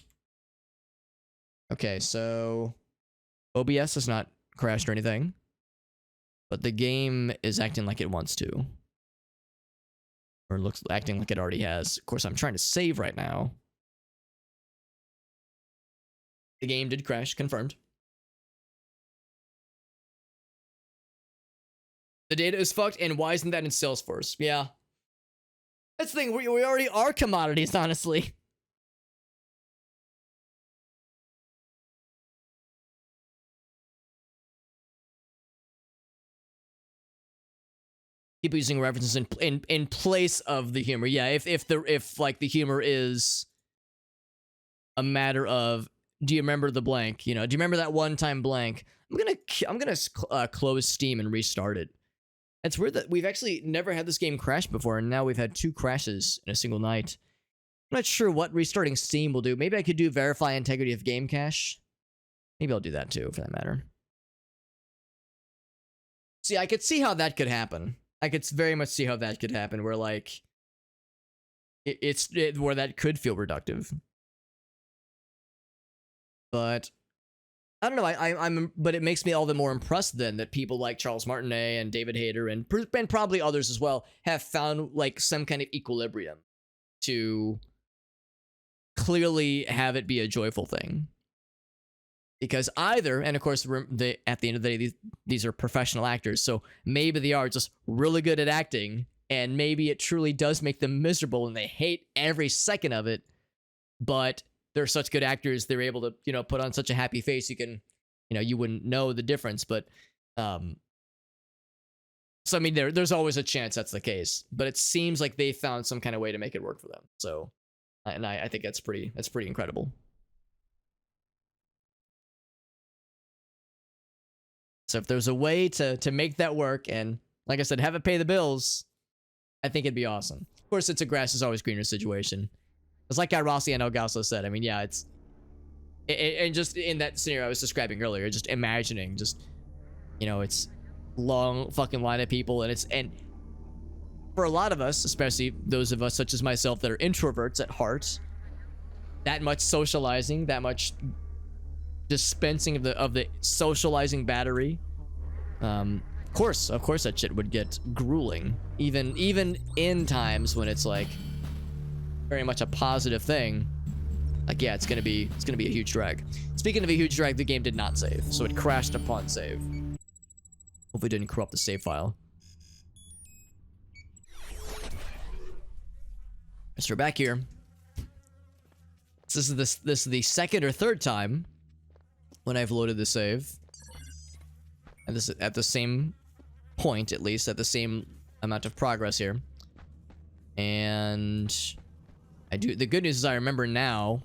Okay, so OBS has not crashed or anything, but the game is acting like it wants to. Or looks acting like it already has. Of course, I'm trying to save right now. The game did crash, confirmed. The data is fucked, and why isn't that in Salesforce? Yeah. That's the thing, we already are commodities, honestly. People using references in place of the humor. Yeah, if like the humor is a matter of, do you remember the blank? You know, do you remember that one time blank? I'm gonna close Steam and restart it. It's weird that we've actually never had this game crash before, and now we've had 2 crashes in a single night. I'm not sure what restarting Steam will do. Maybe I could do verify integrity of game cache. Maybe I'll do that too, for that matter. See, I could see how that could happen. I could very much see how that could happen, where like where that could feel reductive. But I don't know. But it makes me all the more impressed then that people like Charles Martinet and David Hayter and probably others as well have found like some kind of equilibrium to clearly have it be a joyful thing. Because either, and of course, at the end of the day, these are professional actors, so maybe they are just really good at acting, and maybe it truly does make them miserable and they hate every second of it, but they're such good actors, they're able to, you know, put on such a happy face, you can, you know, you wouldn't know the difference. But so I mean, there's always a chance that's the case, but it seems like they found some kind of way to make it work for them. So, and I think that's pretty incredible. So if there's a way to make that work, and like I said, have it pay the bills, I think it'd be awesome. Of course, it's a grass is always greener situation. It's like Rossi and Elgaso said. I mean, yeah, and just in that scenario I was describing earlier, just imagining, just, you know, it's long fucking line of people, and for a lot of us, especially those of us such as myself that are introverts at heart, that much socializing, that much dispensing of the socializing battery, of course that shit would get grueling, even in times when it's like very much a positive thing. Like, yeah, it's gonna be a huge drag. Speaking of a huge drag, the game did not save, so it crashed upon save. Hopefully it didn't corrupt the save file. So we're back here. This is the second or third time when I've loaded the save, and this is at the same point, at least at the same amount of progress here. And the good news is I remember now.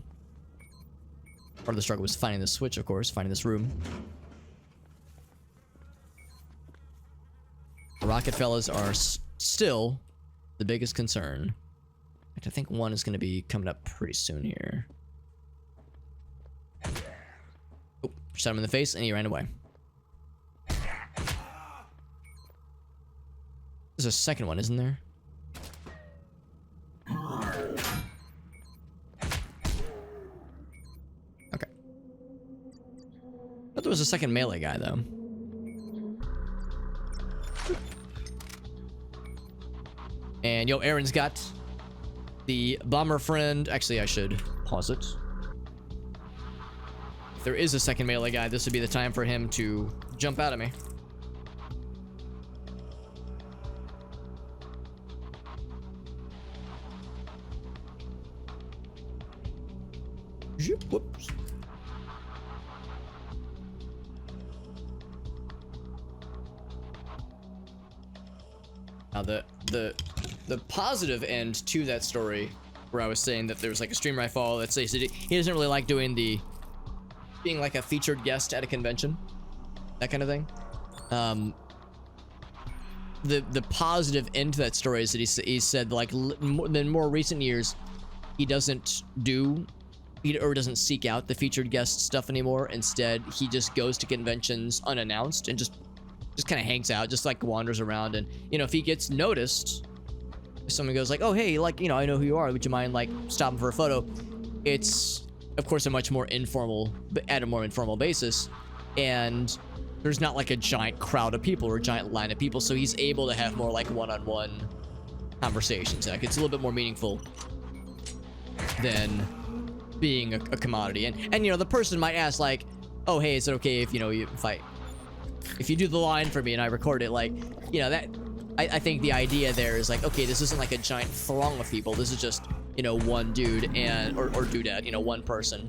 Part of the struggle was finding the switch, of course, finding this room. The rocket fellas are still the biggest concern. In fact, I think one is going to be coming up pretty soon here. Oh, shot him in the face, and he ran away. There's a second one, isn't there? Okay. I thought there was a second melee guy, though. And yo, Aaron's got the bomber friend. Actually, I should pause it. If there is a second melee guy, this would be the time for him to jump out at me. Whoops. Now the positive end to that story, where I was saying that there was like a streamer I follow that says he doesn't really like doing being like a featured guest at a convention, that kind of thing. The positive end to that story is that he said, like, in more recent years, he doesn't seek out the featured guest stuff anymore. Instead, he just goes to conventions unannounced and just kind of hangs out, just like wanders around. And, you know, if he gets noticed, if someone goes like, oh, hey, like, you know, I know who you are, would you mind like stopping for a photo? It's, of course, a much more informal, but at a more informal basis. And there's not like a giant crowd of people or a giant line of people. So he's able to have more like one-on-one conversations. Like, it's a little bit more meaningful than being a commodity. And you know, the person might ask like, oh, hey, is it okay if, you know, if you do the line for me and I record it? Like, you know, that I think the idea there is like, okay, this isn't like a giant throng of people. This is just, you know, one dude or dudette, you know, one person.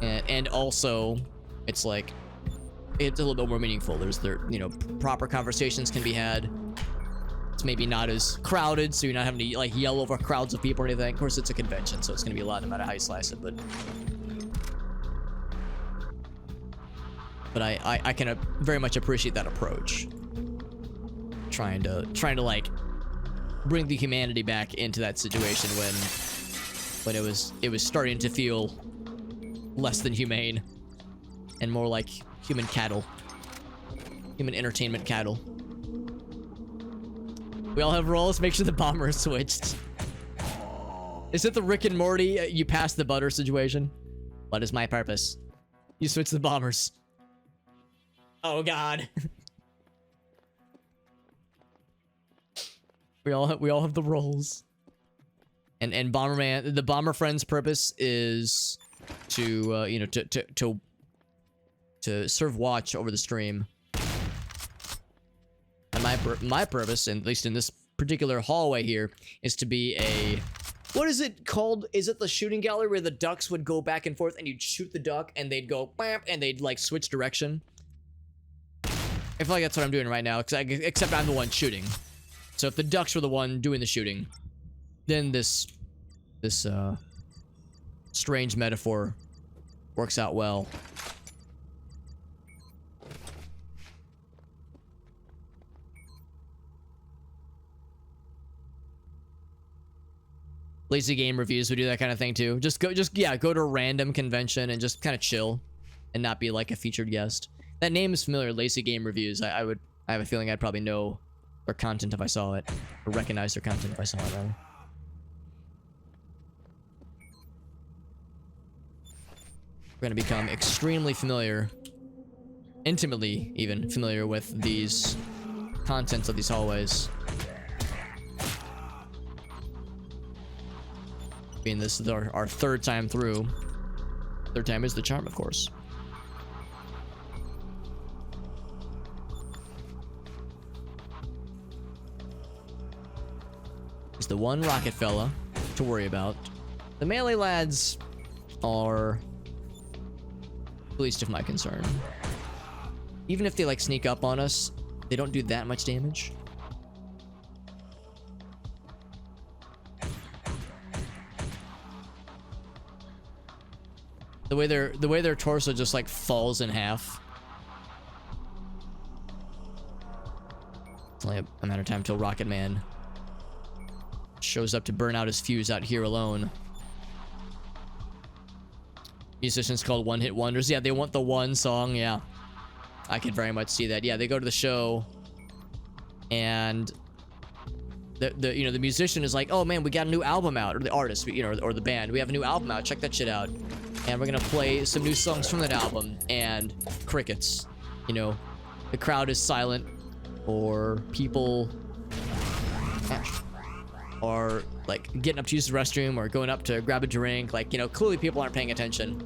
And also, it's like, it's a little bit more meaningful. You know, proper conversations can be had. It's maybe not as crowded, so you're not having to like yell over crowds of people or anything. Of course, it's a convention, so it's going to be a lot no matter how you slice it. But I can very much appreciate that approach. Trying to like bring the humanity back into that situation when it was starting to feel less than humane and more like human cattle, human entertainment cattle. We all have roles. Make sure the bomber is switched. Is it the Rick and Morty you pass the butter situation? What is my purpose? You switch the bombers. Oh god. we all have the roles. And Bomberman, the bomber friend's purpose is to you know, to serve watch over the stream. And my purpose, at least in this particular hallway here, is to be a What is it called? Is it the shooting gallery where the ducks would go back and forth and you'd shoot the duck and they'd go bam and they'd like switch direction? I feel like that's what I'm doing right now, except I'm the one shooting. So if the ducks were the one doing the shooting, then this strange metaphor works out well. Lazy Game Reviews would do that kind of thing too. Just go to a random convention and just kind of chill and not be like a featured guest. That name is familiar, Lazy Game Reviews. I have a feeling I'd probably know their content if I saw it, or recognize their content if I saw it, rather. We're gonna become extremely familiar, intimately even familiar with these contents of these hallways. I mean, this is our third time through. Third time is the charm, of course. It's the one rocket fella to worry about. The melee lads are the least of my concern. Even if they like sneak up on us, they don't do that much damage. The way their torso just like falls in half. It's only a matter of time till Rocket Man shows up to burn out his fuse out here alone. Musicians called one hit wonders. Yeah, they want the one song. Yeah, I could very much see that. Yeah, they go to the show and the musician is like, oh man, we got a new album out, or the artist, or the band, we have a new album out, check that shit out, and we're gonna play some new songs from that album, and crickets. The crowd is silent, or people are like getting up to use the restroom or going up to grab a drink, like, clearly people aren't paying attention.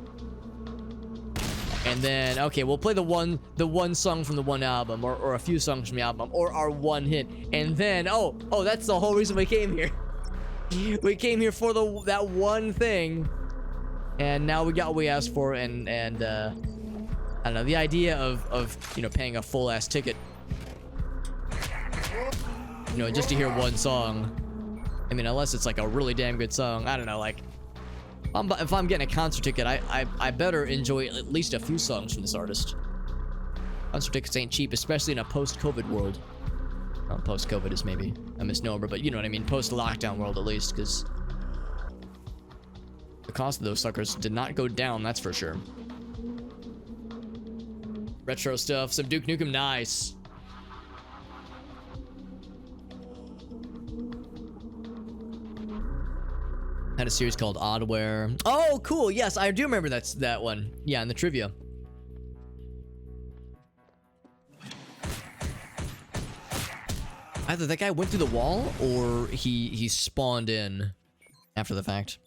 And then, okay, we'll play the one song from the one album, or a few songs from the album, or our one hit. And then, oh, that's the whole reason we came here. We came here for that one thing. And now we got what we asked for, and I don't know, the idea of paying a full ass ticket, just to hear one song. I mean, unless it's like a really damn good song, I don't know, like, if I'm getting a concert ticket, I better enjoy at least a few songs from this artist. Concert tickets ain't cheap, especially in a post-COVID world. Well, post-COVID is maybe a misnomer, but you know what I mean, post-lockdown world at least, because the cost of those suckers did not go down, that's for sure. Retro stuff, some Duke Nukem, nice. Had a series called Oddware. Oh, cool. Yes, I do remember that one. Yeah, in the trivia. Either that guy went through the wall or he spawned in after the fact.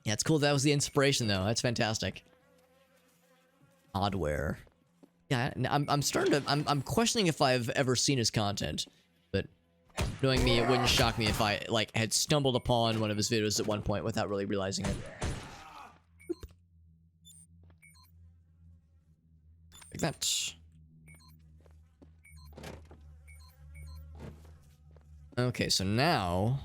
Yeah, it's cool. That was the inspiration, though. That's fantastic. Oddware. Yeah, I'm questioning if I've ever seen his content, but knowing me, it wouldn't shock me if I had stumbled upon one of his videos at one point without really realizing it. Like that. Okay, so now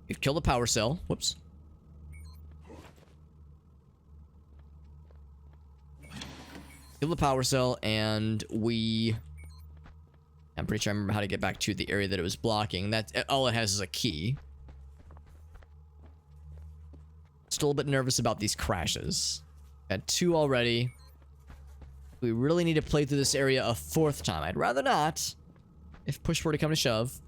we've killed the power cell. Whoops. Kill the power cell, and I'm pretty sure I remember how to get back to the area that it was blocking. That's all it has is a key. Still a bit nervous about these crashes. Had 2 already. We really need to play through this area a 4th time. I'd rather not, if push were to come to shove.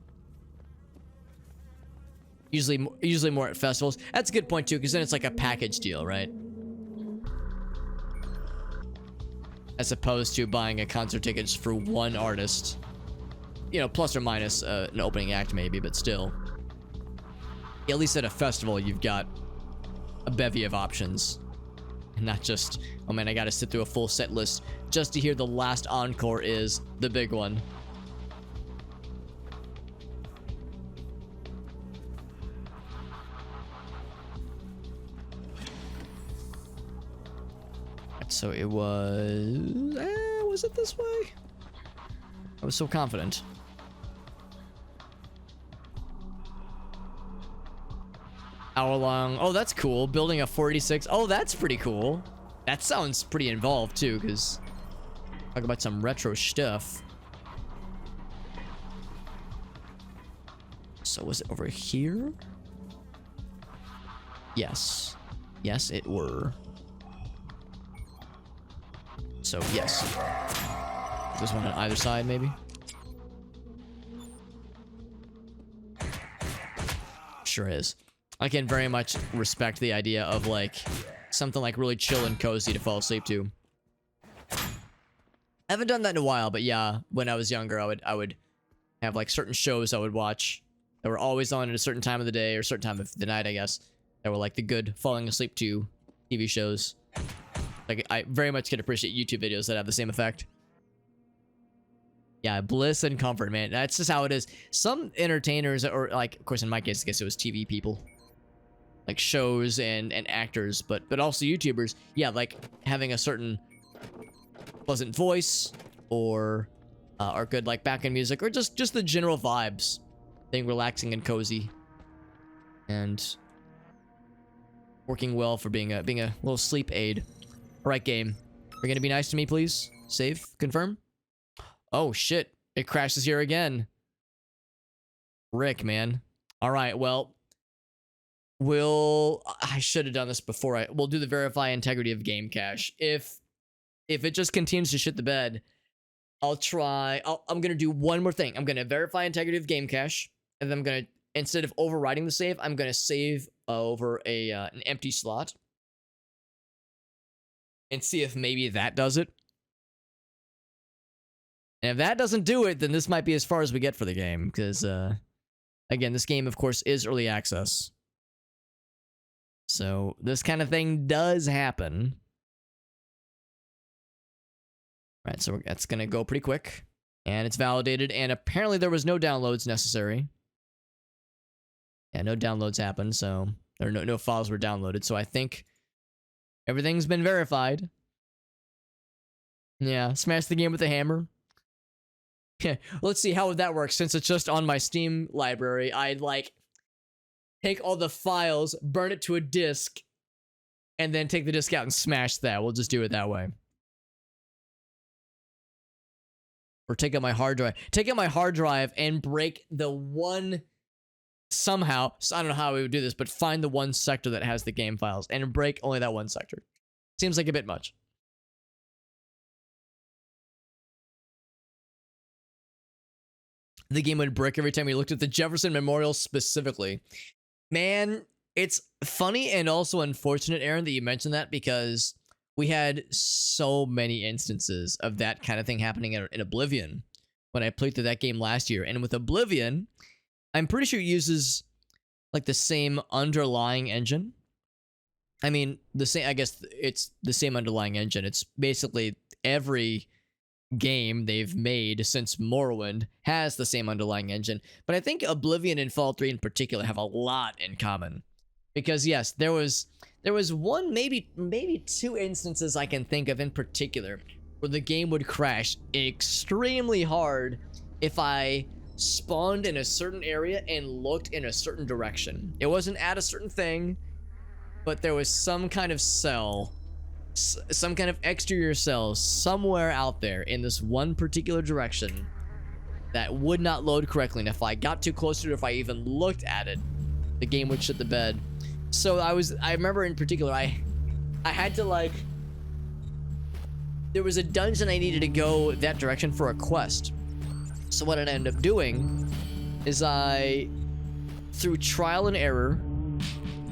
Usually more at festivals. That's a good point too, because then it's like a package deal, right? As opposed to buying a concert tickets for one artist. Plus or minus an opening act maybe, but still. At least at a festival, you've got a bevy of options. And not just, oh man, I gotta sit through a full set list just to hear the last encore is the big one. So it was it this way? I was so confident. Hour long. Oh, that's cool. Building a 46. Oh, that's pretty cool. That sounds pretty involved too, because talk about some retro stuff. So was it over here? Yes. Yes, it were. So, yes. This one on either side, maybe? Sure is. I can very much respect the idea of, like, something, like, really chill and cozy to fall asleep to. I haven't done that in a while, but yeah, when I was younger, I would have, like, certain shows I would watch that were always on at a certain time of the day, or a certain time of the night, I guess, that were, like, the good falling asleep to TV shows. Like, I very much can appreciate YouTube videos that have the same effect. Yeah, bliss and comfort, man. That's just how it is. Some entertainers, or like, of course, in my case, I guess it was TV people, like shows and actors, but also YouTubers. Yeah, like having a certain pleasant voice, or good like background music, or just the general vibes, being relaxing and cozy, and working well for being a little sleep aid. All right, game. You're gonna be nice to me, please. Save. Confirm. Oh, shit. It crashes here again. Rick, man. All right, well. I should have done this before. We'll do the verify integrity of game cache. If it just continues to shit the bed, I'll try. I'm gonna do one more thing. I'm gonna verify integrity of game cache. And then I'm gonna, instead of overwriting the save, I'm gonna save over an empty slot. And see if maybe that does it. And if that doesn't do it, then this might be as far as we get for the game. Because, again, this game, of course, is early access. So, this kind of thing does happen. Right, so that's going to go pretty quick. And it's validated. And apparently there was no downloads necessary. Yeah, no downloads happened. So, or no files were downloaded. So, I think everything's been verified. Yeah, smash the game with a hammer. Yeah, let's see how would that work. Since it's just on my Steam library, I'd like take all the files, burn it to a disk, and then take the disk out and smash that. We'll just do it that way. Or take out my hard drive. Take out my hard drive and break the one somehow. So I don't know how we would do this, but find the one sector that has the game files and break only that one sector. Seems like a bit much. The game would brick every time we looked at the Jefferson Memorial specifically. Man, it's funny and also unfortunate, Aaron, that you mentioned that, because we had so many instances of that kind of thing happening in Oblivion when I played through that game last year. And with Oblivion, I'm pretty sure it uses like the same underlying engine. I mean, I guess it's the same underlying engine. It's basically every game they've made since Morrowind has the same underlying engine. But I think Oblivion and Fallout 3 in particular have a lot in common. Because yes, there was one, maybe two instances I can think of in particular where the game would crash extremely hard if I spawned in a certain area and looked in a certain direction. It wasn't at a certain thing, but there was some kind of cell, some kind of exterior cell somewhere out there in this one particular direction that would not load correctly. And if I got too close to it, if I even looked at it, the game would shit the bed. So I remember in particular, I had to like, there was a dungeon I needed to go that direction for a quest. So what I ended up doing is through trial and error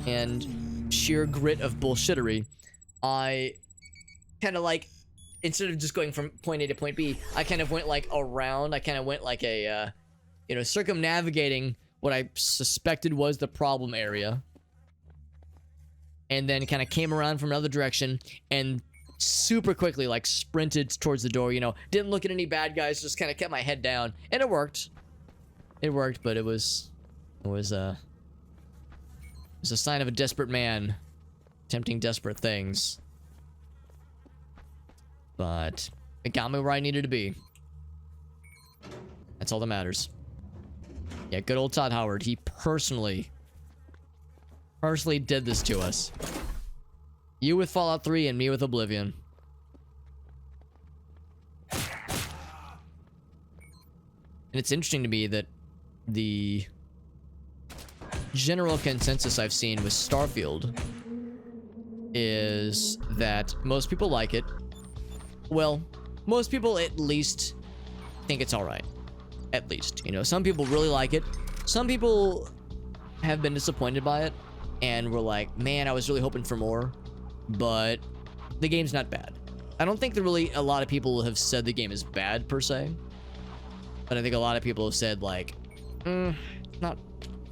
and sheer grit of bullshittery, I kind of like, instead of just going from point A to point B, I kind of went like around. I kind of went like a, circumnavigating what I suspected was the problem area. and then kind of came around from another direction and super quickly like sprinted towards the door, you know, didn't look at any bad guys, just kind of kept my head down, and it worked. It worked, but it was a sign of a desperate man attempting desperate things. But it got me where I needed to be. That's all that matters. Yeah, good old Todd Howard. He personally did this to us. You with Fallout 3 and me with Oblivion. And it's interesting to me that the general consensus I've seen with Starfield is that most people like it. Well, most people at least think it's alright. At least, you know, some people really like it. Some people have been disappointed by it and were like, man, I was really hoping for more. But the game's not bad. I don't think that really a lot of people have said the game is bad per se. But I think a lot of people have said like, not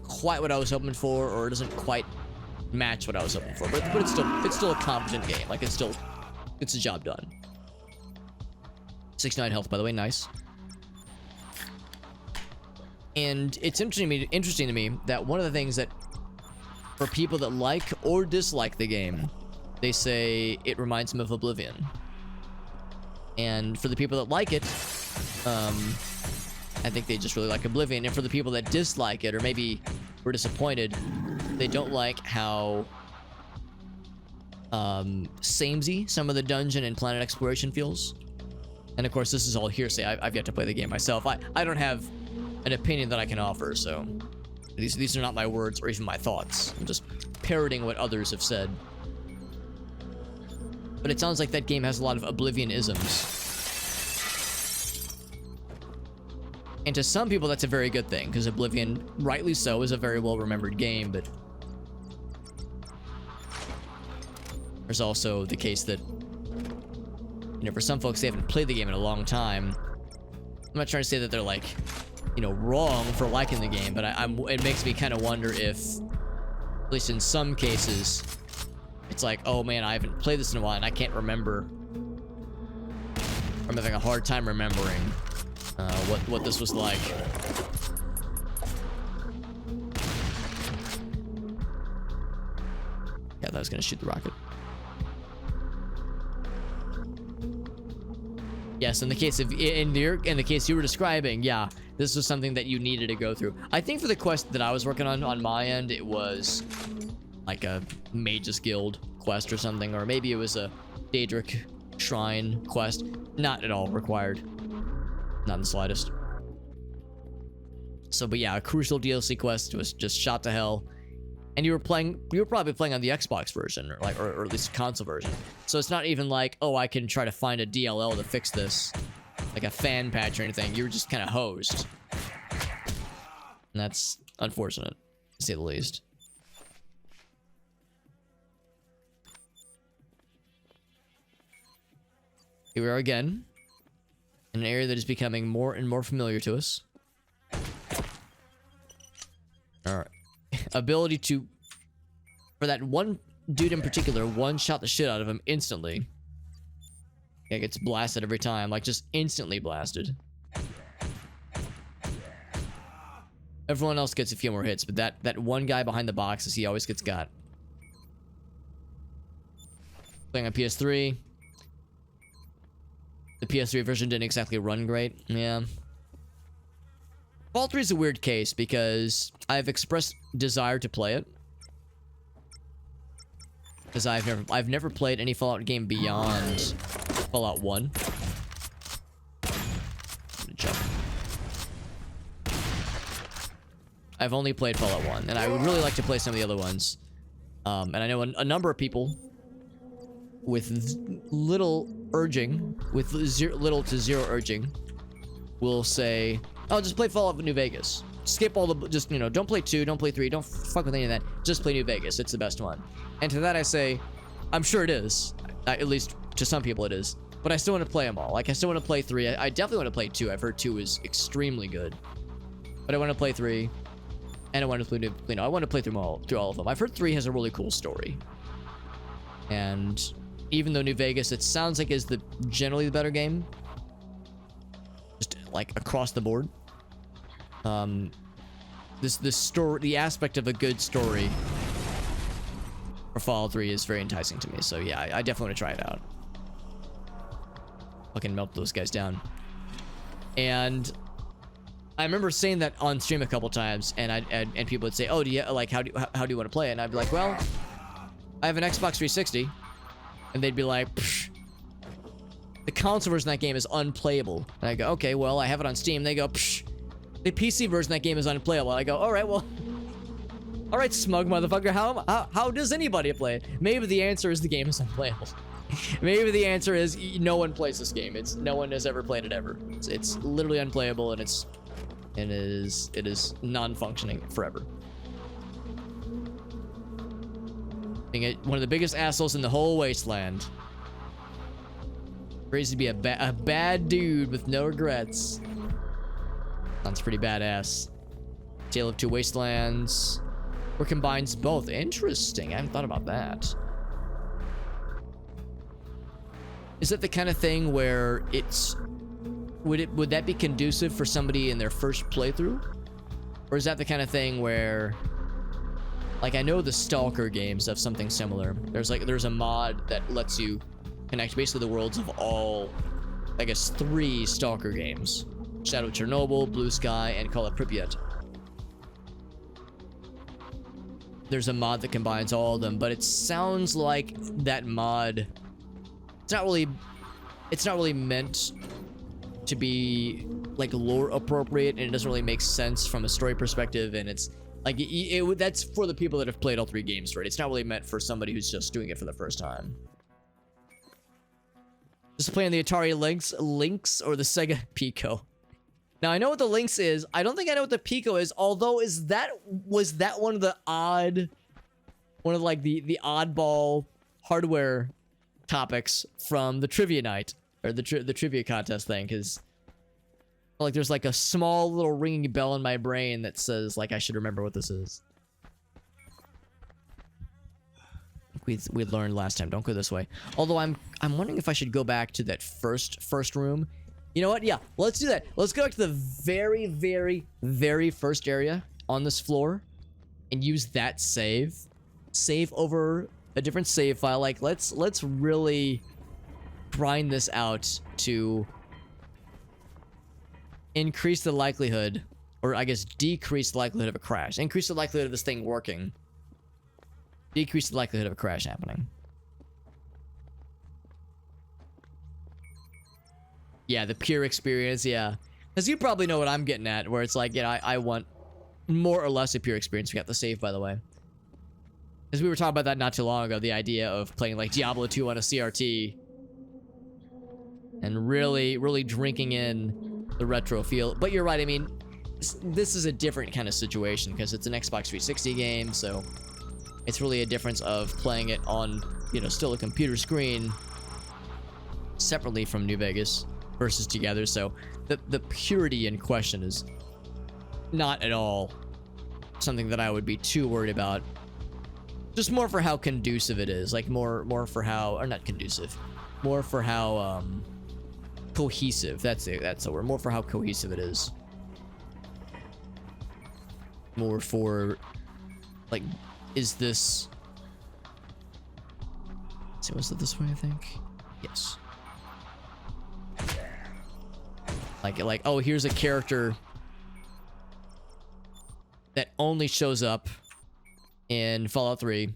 quite what I was hoping for, or it doesn't quite match what I was hoping for. But it's still a competent game. Like it's a job done. 69 health, by the way, nice. And it's interesting to me that one of the things that for people that like or dislike the game, they say it reminds them of Oblivion. And for the people that like it, I think they just really like Oblivion. And for the people that dislike it, or maybe were disappointed, they don't like how samey some of the dungeon and planet exploration feels. And of course, this is all hearsay. I've yet to play the game myself. I don't have an opinion that I can offer, so these are not my words or even my thoughts. I'm just parroting what others have said. But it sounds like that game has a lot of Oblivion-isms. And to some people, that's a very good thing, because Oblivion, rightly so, is a very well-remembered game, but there's also the case that, you know, for some folks, they haven't played the game in a long time. I'm not trying to say that they're, like, you know, wrong for liking the game, but it makes me kind of wonder if, at least in some cases, it's like, oh man, I haven't played this in a while and I can't remember. I'm having a hard time remembering what this was like. Yeah, that was gonna shoot the rocket. Yes, in the case of in the case you were describing, yeah, this was something that you needed to go through. I think for the quest that I was working on my end, it was like a Mage's Guild quest or something, or maybe it was a Daedric Shrine quest. Not at all required. Not in the slightest. So, but yeah, a crucial DLC quest was just shot to hell. And you were probably playing on the Xbox version, or at least a console version. So it's not even like, oh, I can try to find a DLL to fix this, like a fan patch or anything. You were just kind of hosed. And that's unfortunate, to say the least. Here we are again, in an area that is becoming more and more familiar to us. Alright. Ability to, for that one dude in particular, one-shot the shit out of him instantly. Yeah, gets blasted every time, like just instantly blasted. Everyone else gets a few more hits, but that one guy behind the boxes, he always gets got. Playing on PS3. The PS3 version didn't exactly run great. Yeah. Fallout 3 is a weird case because I've expressed desire to play it. Because I've never played any Fallout game beyond Fallout 1. Jump. I've only played Fallout 1, and I would really like to play some of the other ones. And I know a number of people with little urging, little to zero urging, will say, oh, just play Fallout New Vegas. Skip all the, just, you know, don't play 2, don't play 3, don't fuck with any of that. Just play New Vegas. It's the best one. And to that I say, I'm sure it is. At least to some people it is. But I still want to play them all. Like, I still want to play 3. I definitely want to play 2. I've heard 2 is extremely good. But I want to play 3. And I want to play, I want to play through all of them. I've heard 3 has a really cool story. And even though New Vegas, it sounds like is generally the better game, just like across the board. This story, the aspect of a good story for Fallout 3 is very enticing to me. So yeah, I definitely want to try it out. Fucking melt those guys down. And I remember saying that on stream a couple times, and people would say, "Oh, do you like how do you want to play it?" And I'd be like, "Well, I have an Xbox 360," and they'd be like, "Psh, the console version of that game is unplayable." And I go, "Okay, well, I have it on Steam." They go, "Psh, the PC version of that game is unplayable." I go, "All right, well, all right, smug motherfucker. How does anybody play it?" Maybe the answer is the game is unplayable. Maybe the answer is no one plays this game. No one has ever played it ever. It's literally unplayable, and it is non-functioning forever. Being one of the biggest assholes in the whole wasteland. Crazy to be a bad dude with no regrets. Sounds pretty badass. Tale of Two Wastelands. Or combines both. Interesting. I haven't thought about that. Is it the kind of thing where would that be conducive for somebody in their first playthrough? Or is that the kind of thing where, like, I know the Stalker games have something similar. There's a mod that lets you connect basically the worlds of all, I guess, 3 Stalker games. Shadow of Chernobyl, Blue Sky, and Call of Pripyat. There's a mod that combines all of them, but it sounds like that mod, it's not really meant to be like lore appropriate, and it doesn't really make sense from a story perspective, and it's like that's for the people that have played all 3 games, right? It's not really meant for somebody who's just doing it for the first time. Just playing the Atari Lynx or the Sega Pico. Now I know what the Lynx is. I don't think I know what the Pico is, although was that one of the like the oddball hardware topics from the trivia night, or the trivia contest thing, because like there's like a small little ringing bell in my brain that says like I should remember what this is. We learned last time, don't go this way. Although I'm wondering if I should go back to that first room. You know what? Yeah, let's do that. Let's go back to the very, very, very first area on this floor and use that save over a different save file. Like let's really grind this out to increase the likelihood, or I guess decrease the likelihood of a crash. Increase the likelihood of this thing working. Decrease the likelihood of a crash happening. Yeah, the pure experience, yeah. Because you probably know what I'm getting at, where it's like, yeah, I want more or less a pure experience. We got the save, by the way. Because we were talking about that not too long ago, the idea of playing like Diablo 2 on a CRT. And really, really drinking in the retro feel. But you're right, I mean, this is a different kind of situation, because it's an Xbox 360 game, so it's really a difference of playing it on, you know, still a computer screen separately from New Vegas versus together. So the purity in question is not at all something that I would be too worried about. Just more for how conducive it is, like more for how, or not conducive, more for how cohesive. That's the word. More for how cohesive it is. More for like, is this? So was it this way? I think. Yes. Like, oh, here's a character that only shows up in Fallout 3.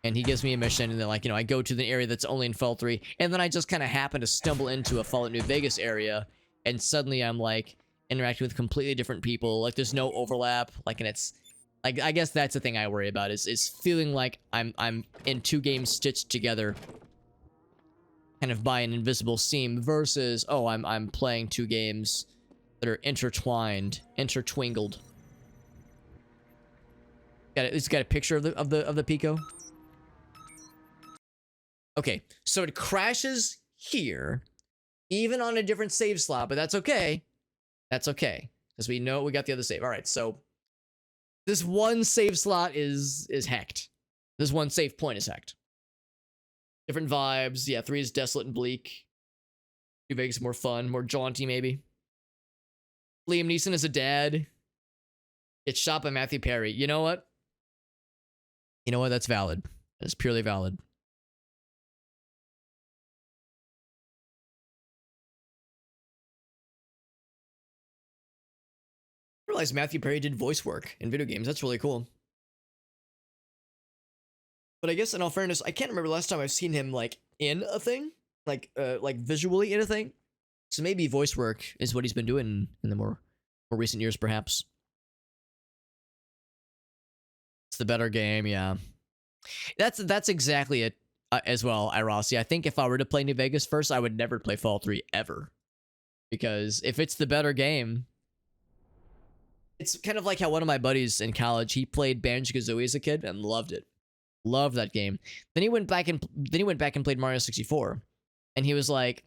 And he gives me a mission, and then, like, you know, I go to the area that's only in Fallout 3, and then I just kind of happen to stumble into a Fallout New Vegas area, and suddenly I'm, like, interacting with completely different people. Like, there's no overlap. Like, and it's, like, I guess that's the thing I worry about, is feeling like I'm in 2 games stitched together, kind of by an invisible seam, versus, oh, I'm playing 2 games that are intertwined, intertwingled. It's got a picture of the Pico. Okay, so it crashes here, even on a different save slot, but that's okay. That's okay, because we know we got the other save. All right, so this one save slot is hacked. This one safe point is hacked. Different vibes. Yeah, 3 is desolate and bleak. New Vegas more fun, more jaunty maybe. Liam Neeson as a dad. It's shot by Matthew Perry. You know what? You know what? That's valid. That's purely valid. I realized Matthew Perry did voice work in video games. That's really cool. But I guess in all fairness, I can't remember last time I've seen him like in a thing, like visually in a thing. So maybe voice work is what he's been doing in the more recent years, perhaps. It's the better game, yeah. That's exactly it as well, Irossi. I think if I were to play New Vegas first, I would never play Fallout 3 ever. Because if it's the better game, it's kind of like how one of my buddies in college, he played Banjo-Kazooie as a kid and loved it. Loved that game. Then he went back and played Mario 64. And he was like,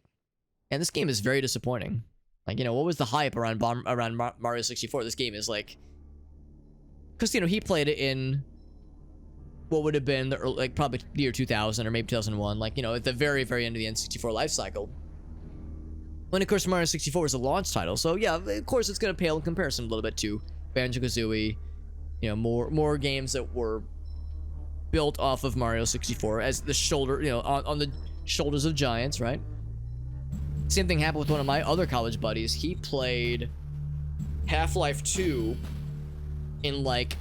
and this game is very disappointing. Like, you know, what was the hype around Mario 64? This game is like, because, you know, he played it in what would have been the early, like probably the year 2000 or maybe 2001, like, you know, at the very, very end of the N64 life cycle. When, of course, Mario 64 was a launch title. So, yeah, of course, it's going to pale in comparison a little bit to Banjo-Kazooie. You know, more games that were built off of Mario 64 as the shoulder, you know, on the shoulders of giants, right? Same thing happened with one of my other college buddies. He played Half-Life 2 in like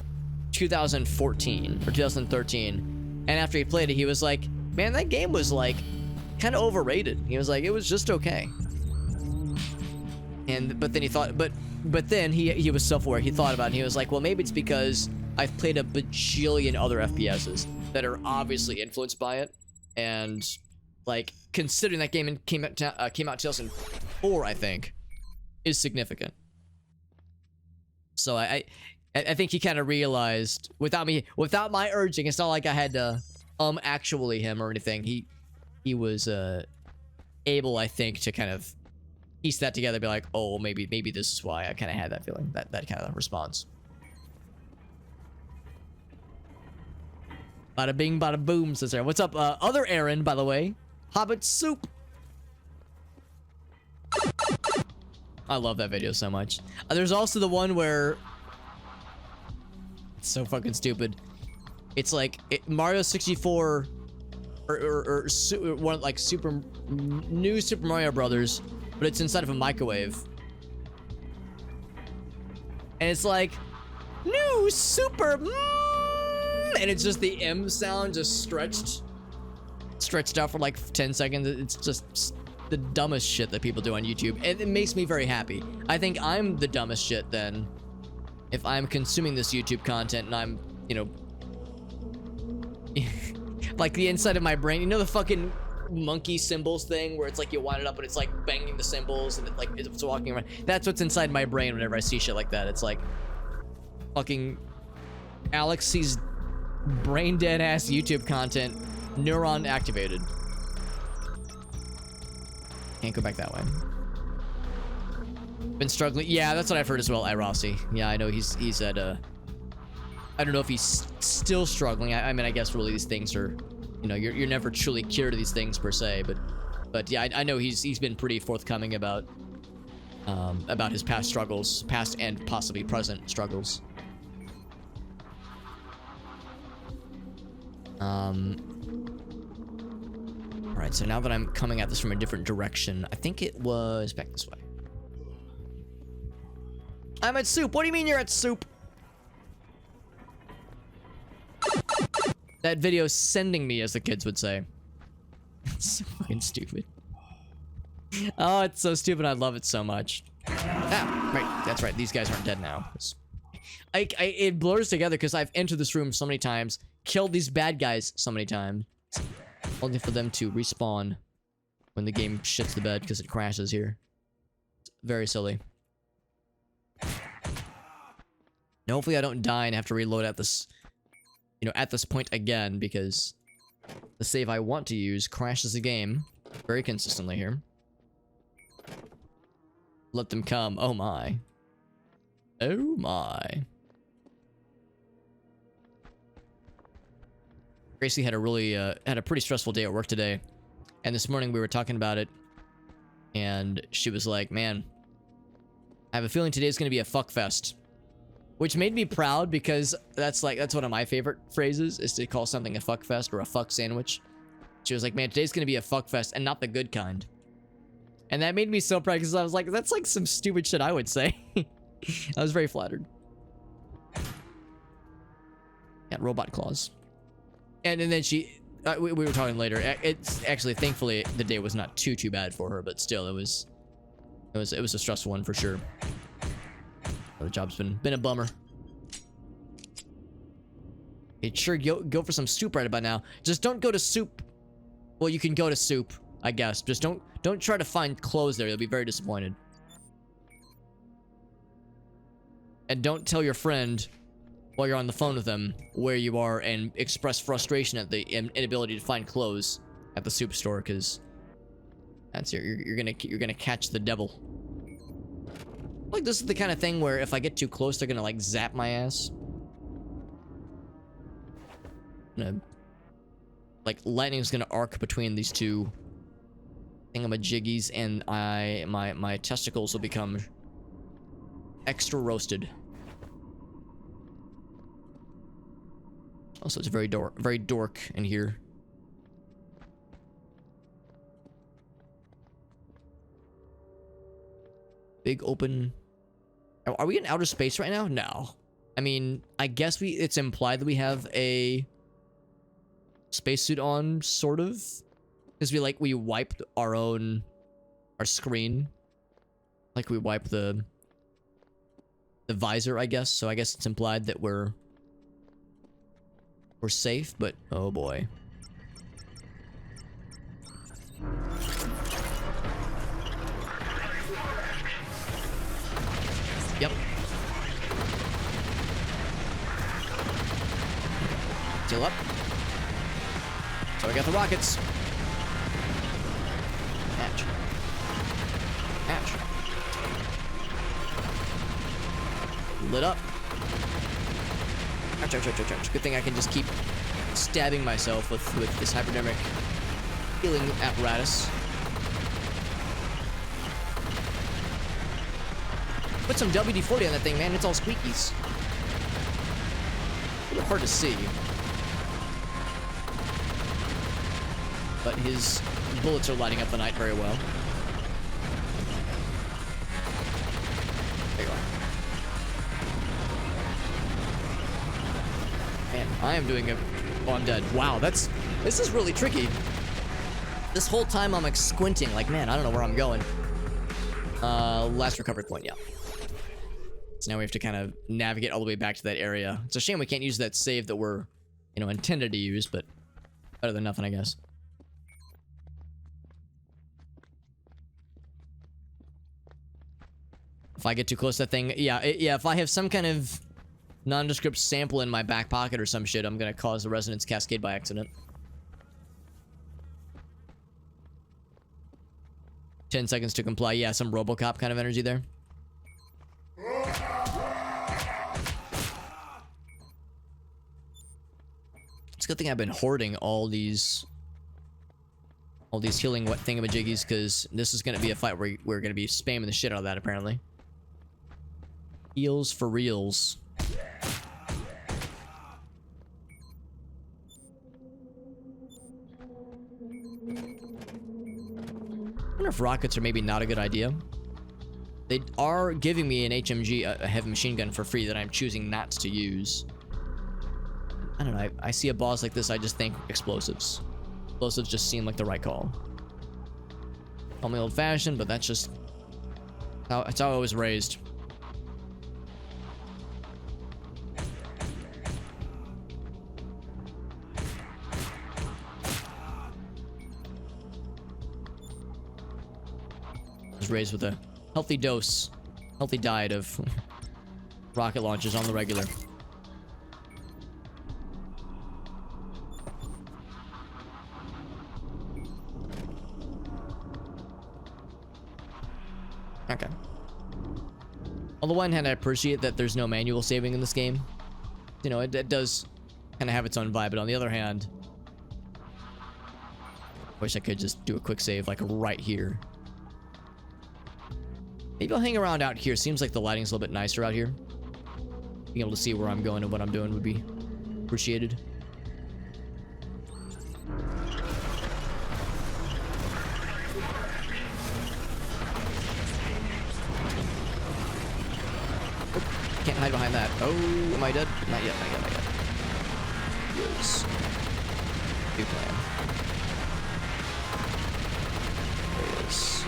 2014 or 2013, and after he played it, he was like, man, that game was like kind of overrated. He was like, it was just okay. But then he thought, but then he was self-aware. He thought about it, and he was like, well, maybe it's because I've played a bajillion other FPSs that are obviously influenced by it, and like considering that game came out 2004, I think, is significant. So I think he kind of realized without my urging. It's not like I had to actually him or anything. He was able, I think, to kind of piece that together, be like, oh, maybe this is why I kind of had that feeling, that kind of response. Bada bing, bada boom, says Aaron. What's up, other Aaron, by the way? Hobbit soup. I love that video so much. There's also the one where it's so fucking stupid. It's like Mario 64 or one like new Super Mario Brothers, but it's inside of a microwave. And it's like new super and it's just the M sound just stretched out for like 10 seconds. It's just the dumbest shit that people do on YouTube, and it makes me very happy. I think I'm the dumbest shit then if I'm consuming this YouTube content and I'm, you know, like the inside of my brain, you know, the fucking monkey symbols thing where it's like you wind it up and it's like banging the symbols and it's walking around. That's what's inside my brain whenever I see shit like that. It's like fucking Alex sees brain dead ass YouTube content, neuron activated. Can't go back that way. Been struggling. Yeah, that's what I've heard as well, Irossi. Yeah, I know he's at I don't know if he's still struggling. I mean, I guess really these things are, you know, you're never truly cured of these things per se, but yeah, I know he's been pretty forthcoming about his past struggles, past and possibly present struggles. Alright, so now that I'm coming at this from a different direction, I think it was back this way. I'm at soup. What do you mean you're at soup? That video's sending me, as the kids would say. It's so fucking stupid. Oh, it's so stupid. I love it so much. Ah, right. That's right. These guys aren't dead now. It blurs together because I've entered this room so many times, killed these bad guys so many times, only for them to respawn when the game shits the bed because it crashes here. It's very silly. And hopefully I don't die and have to reload at this, you know, at this point again, because the save I want to use crashes the game very consistently here. Let them come. Oh my. Oh my. Gracie had a really had a pretty stressful day at work today, and this morning we were talking about it, and she was like, "Man, I have a feeling today's gonna be a fuck fest," which made me proud because that's one of my favorite phrases is to call something a fuck fest or a fuck sandwich. She was like, "Man, today's gonna be a fuck fest, and not the good kind," and that made me so proud because I was like, "That's like some stupid shit I would say." I was very flattered. Got robot claws. And then she, we were talking later. It's actually, thankfully, the day was not too bad for her, but still, it was a stressful one for sure. The job's been a bummer. Hey, sure, go for some soup right about now. Just don't go to soup. Well, you can go to soup, I guess. Just don't try to find clothes there. You'll be very disappointed. And don't tell your friend while you're on the phone with them where you are and express frustration at the inability to find clothes at the soup store, because that's you're gonna catch the devil. Like, this is the kind of thing where if I get too close, they're gonna like zap my ass. Like, lightning's gonna arc between these two thingamajiggies, and my testicles will become extra roasted. Also, it's very dork in here. Big open. Are we in outer space right now? No. I mean, I guess it's implied that we have a spacesuit on, sort of, because we wiped our screen, like we wiped the visor, I guess. So I guess it's implied that we're safe, but oh boy. Yep. Still up. So I got the rockets. Hatch. Hatch. Lit up. Ouch, ouch, ouch, ouch, ouch. Good thing I can just keep stabbing myself with this hypodermic healing apparatus. Put some WD-40 on that thing, man. It's all squeakies. A little hard to see. But his bullets are lighting up the night very well. There you are. Man, I am doing oh, I'm dead. Wow, this is really tricky. This whole time I'm like squinting, like, man, I don't know where I'm going. Last recovery point, yeah. So now we have to kind of navigate all the way back to that area. It's a shame we can't use that save that we're, intended to use, but better than nothing, I guess. If I get too close to that thing, yeah, if I have some kind of nondescript sample in my back pocket or some shit, I'm gonna cause the resonance cascade by accident. 10 seconds to comply. Yeah, some RoboCop kind of energy there. It's a good thing I've been hoarding all these healing thingamajiggies, because this is gonna be a fight where we're gonna be spamming the shit out of that, apparently. Heals for reals. I wonder if rockets are maybe not a good idea. They are giving me an HMG, a heavy machine gun, for free that I'm choosing not to use. I don't know. I see a boss like this, I just think explosives. Explosives just seem like the right call. Call me old-fashioned, but that's just that's how I was raised. Raised with a healthy diet of rocket launches on the regular. Okay. On the one hand, I appreciate that there's no manual saving in this game. It does kind of have its own vibe, but on the other hand, Wish I could just do a quick save like right here. Maybe I'll hang around out here. Seems like the lighting's a little bit nicer out here. Being able to see where I'm going and what I'm doing would be appreciated. Oh, can't hide behind that. Oh, am I dead? Not yet, not yet, not yet. Yes. Good plan. There he is.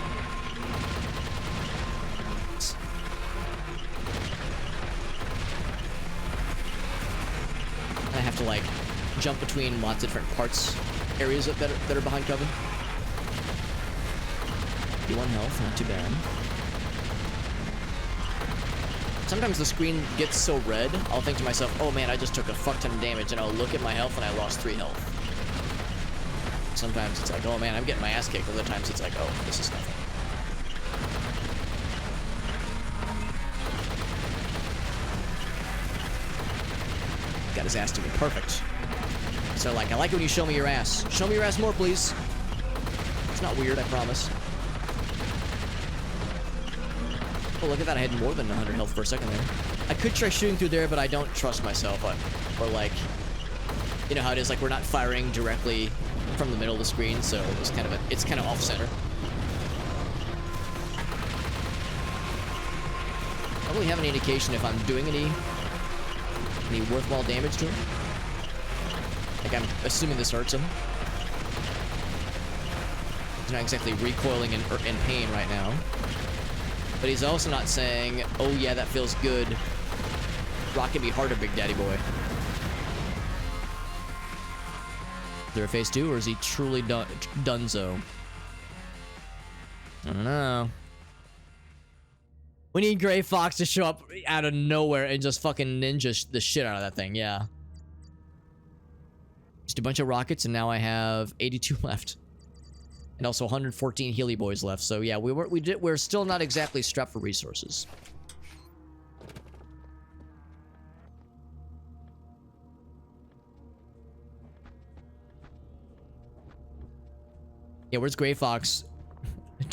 I have to like jump between lots of different parts, areas that are behind cover. 51 health, not too bad. Sometimes the screen gets so red, I'll think to myself, oh man, I just took a fuck ton of damage, and I'll look at my health and I lost 3 health. Sometimes it's like, oh man, I'm getting my ass kicked. Other times it's like, oh, this is nothing. Got his ass to me. Perfect. So like, I like it when you show me your ass. Show me your ass more, please. It's not weird, I promise. Oh, look at that. I had more than 100 health for a second there. I could try shooting through there, but I don't trust myself. Or like, you know how it is, like we're not firing directly from the middle of the screen, so it's kind of off center. I don't really have any indication if I'm doing any worthwhile damage to him. Like, I'm assuming this hurts him. He's not exactly recoiling in pain right now. But he's also not saying, oh yeah, that feels good. Rockin' me harder, big daddy boy. Is there a phase 2, or is he truly donezo? I don't know. We need Gray Fox to show up out of nowhere and just fucking ninja the shit out of that thing, yeah. Just a bunch of rockets, and now I have 82 left. And also 114 Healy Boys left, so yeah, we're still not exactly strapped for resources. Yeah, where's Gray Fox?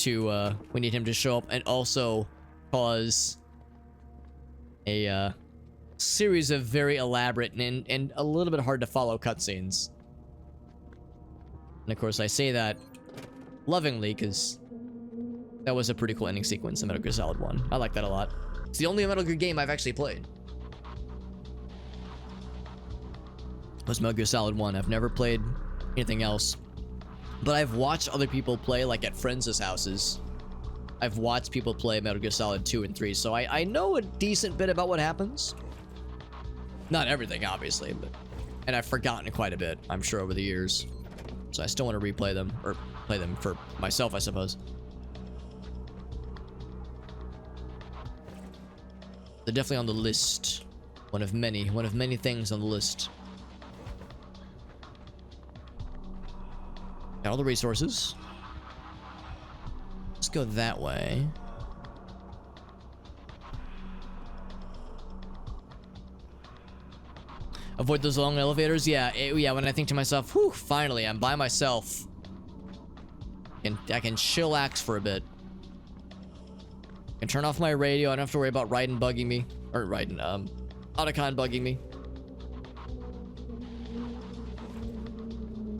We need him to show up and also cause a series of very elaborate and a little bit hard to follow cutscenes. And of course, I say that lovingly because that was a pretty cool ending sequence in Metal Gear Solid 1. I like that a lot. It's the only Metal Gear game I've actually played. It was Metal Gear Solid 1. I've never played anything else. But I've watched other people play, like at friends' houses. I've watched people play Metal Gear Solid 2 and 3, so I know a decent bit about what happens. Not everything, obviously, and I've forgotten quite a bit, I'm sure, over the years. So I still want to replay them, or play them for myself, I suppose. They're definitely on the list. One of many things on the list. Got all the resources. Let's go that way. Avoid those long elevators. Yeah, yeah. When I think to myself, whew, finally, I'm by myself. And I can chillax for a bit. I can turn off my radio. I don't have to worry about Raiden bugging me. Or Raiden, Otacon bugging me.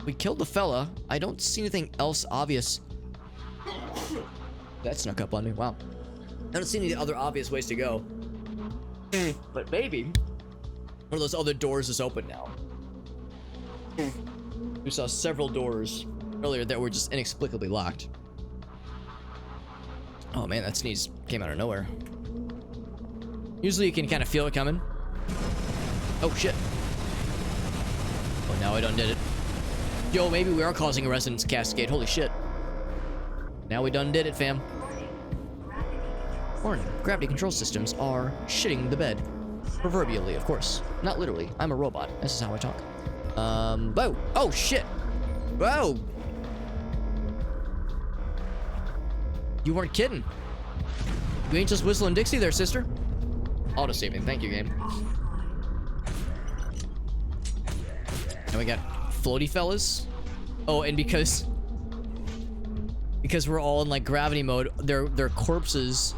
We killed the fella. I don't see anything else obvious. That snuck up on me. Wow. I don't see any other obvious ways to go. But maybe one of those other doors is open now. We saw several doors earlier that were just inexplicably locked. Oh man, that sneeze came out of nowhere. Usually you can kind of feel it coming. Oh shit. Oh, now I done did it. Yo, maybe we are causing a resonance cascade. Holy shit. Now we done did it, fam. Warning, gravity control systems are shitting the bed. Proverbially, of course. Not literally. I'm a robot. This is how I talk. Whoa. Oh, shit. Whoa. You weren't kidding. You ain't just whistling Dixie there, sister. Auto-saving. Thank you, game. And we got floaty fellas. Oh, and because because we're all in like gravity mode, their corpses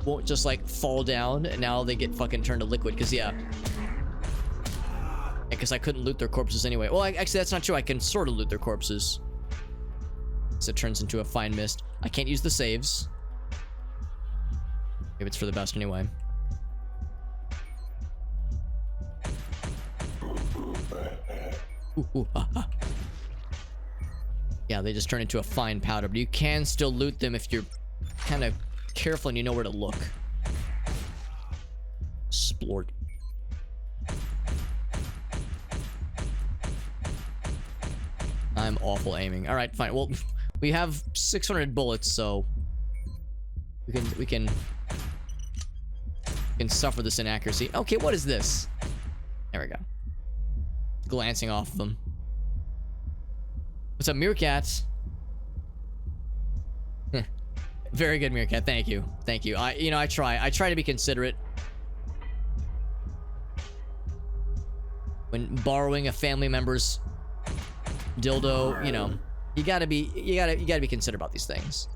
won't just like fall down, and now they get fucking turned to liquid. Because yeah, because I couldn't loot their corpses anyway. Well, actually that's not true. I can sort of loot their corpses, so it turns into a fine mist. I can't use the saves. Maybe it's for the best anyway. Ooh, ah. Yeah, they just turn into a fine powder, but you can still loot them if you're kind of careful and you know where to look. Splort. I'm awful aiming. All right, fine. Well, we have 600 bullets, so we can suffer this inaccuracy. Okay, what is this? There we go. Glancing off of them. What's up, Meerkat? Very good, Meerkat. Thank you. Thank you. I try to be considerate when borrowing a family member's dildo. You know, you gotta be considerate about these things.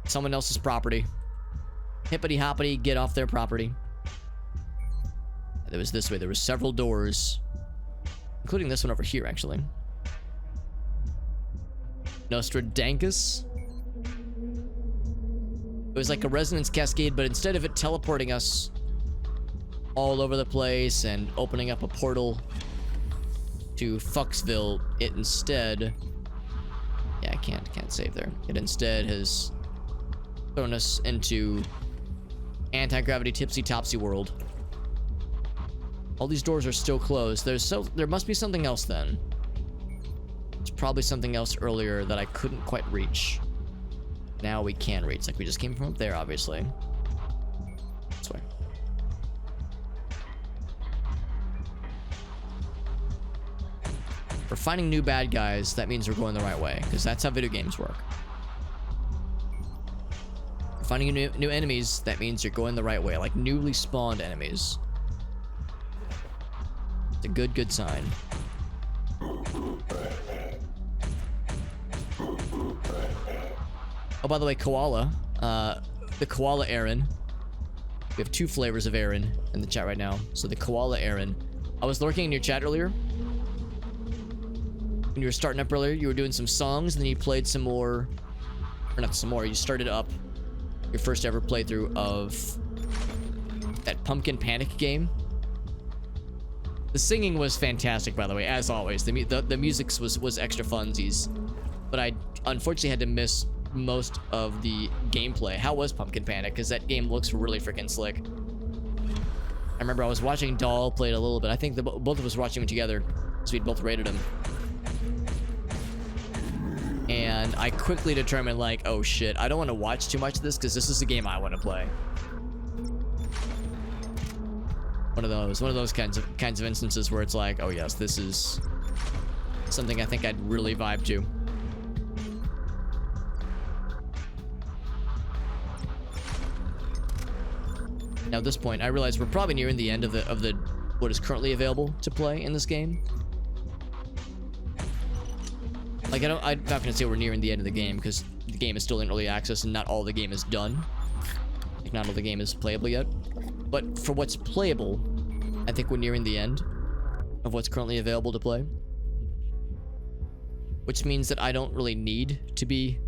Someone else's property. Hippity hoppity, get off their property. There was this way. There were several doors, including this one over here, actually. Nostradankus. It was like a resonance cascade, but instead of it teleporting us all over the place and opening up a portal to Fucksville, it instead... Yeah, I can't save there. It instead has thrown us into anti-gravity tipsy-topsy world. All these doors are still closed. There must be something else then. There's probably something else earlier that I couldn't quite reach. Now we can reach. Like we just came from up there, obviously. This way. For finding new bad guys, that means we're going the right way, because that's how video games work. For finding new enemies, that means you're going the right way, like newly spawned enemies. A good sign. Oh, by the way, koala. The koala Aaron. We have 2 flavors of Aaron in the chat right now. So the koala Aaron. I was lurking in your chat earlier. When you were starting up earlier, you were doing some songs, and then you played some more. Or not some more. You started up your first ever playthrough of that Pumpkin Panic game. The singing was fantastic, by the way, as always. The music was extra funsies, but I unfortunately had to miss most of the gameplay. How was Pumpkin Panic? Because that game looks really freaking slick. I remember I was watching Doll play it a little bit. I think both of us were watching him together, because we'd both rated him. And I quickly determined, like, oh shit, I don't want to watch too much of this, because this is the game I want to play. One of those kinds of instances where it's like, oh yes, this is something I think I'd really vibe to. Now at this point, I realize we're probably nearing the end of the what is currently available to play in this game. Like I'm not gonna say we're nearing the end of the game, because the game is still in early access and not all the game is done. Like not all the game is playable yet. But for what's playable, I think we're nearing the end of what's currently available to play. Which means that I don't really need to be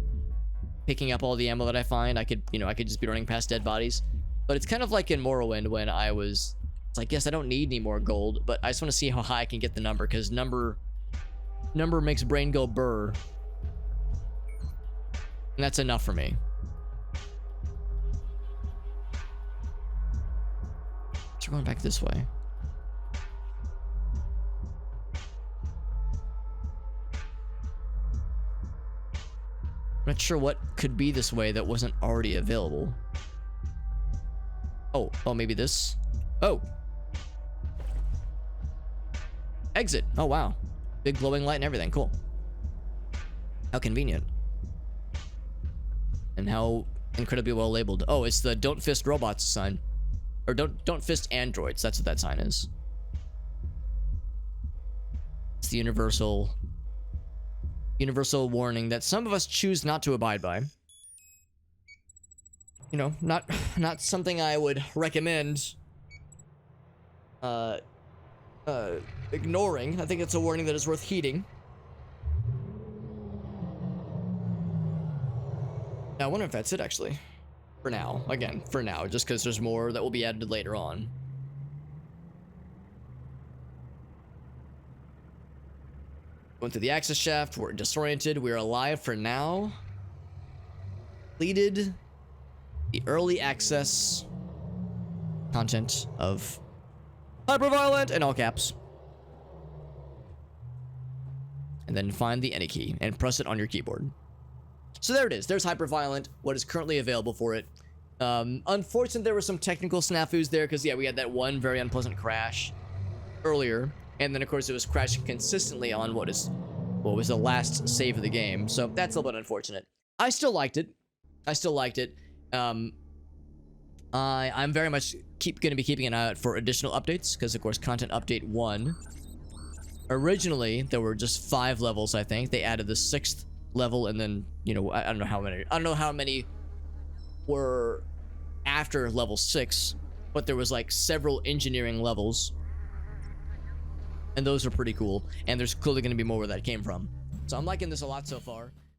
picking up all the ammo that I find. I could just be running past dead bodies. But it's kind of like in Morrowind when it's like, yes, I don't need any more gold, but I just want to see how high I can get the number, because number makes brain go burr. And that's enough for me. So we're going back this way. I'm not sure what could be this way that wasn't already available. Oh, maybe this? Oh! Exit! Oh, wow. Big glowing light and everything. Cool. How convenient. And how incredibly well labeled. Oh, it's the Don't Fist Robots sign. Or don't fist androids. That's what that sign is. It's the universal universal warning that some of us choose not to abide by. You know, not something I would recommend ignoring. I think it's a warning that is worth heeding. Now, I wonder if that's it, actually. For now. Again, for now. Just because there's more that will be added later on. Going through the access shaft. We're disoriented. We're alive for now. Completed the early access content of HYPERVIOLENT in all caps. And then find the any key and press it on your keyboard. So there it is. There's HYPERVIOLENT, what is currently available for it. Unfortunately, there were some technical snafus there because, yeah, we had that one very unpleasant crash earlier. And then, of course, it was crashing consistently on what was the last save of the game. So that's a little bit unfortunate. I still liked it. I'm very much going to be keeping an eye out for additional updates because, of course, content update 1. Originally, there were just 5 levels, I think. They added the 6th level, and then, you know, I don't know how many. I don't know how many were after level 6, but there was like several engineering levels, and those are pretty cool. And there's clearly going to be more where that came from. So I'm liking this a lot so far.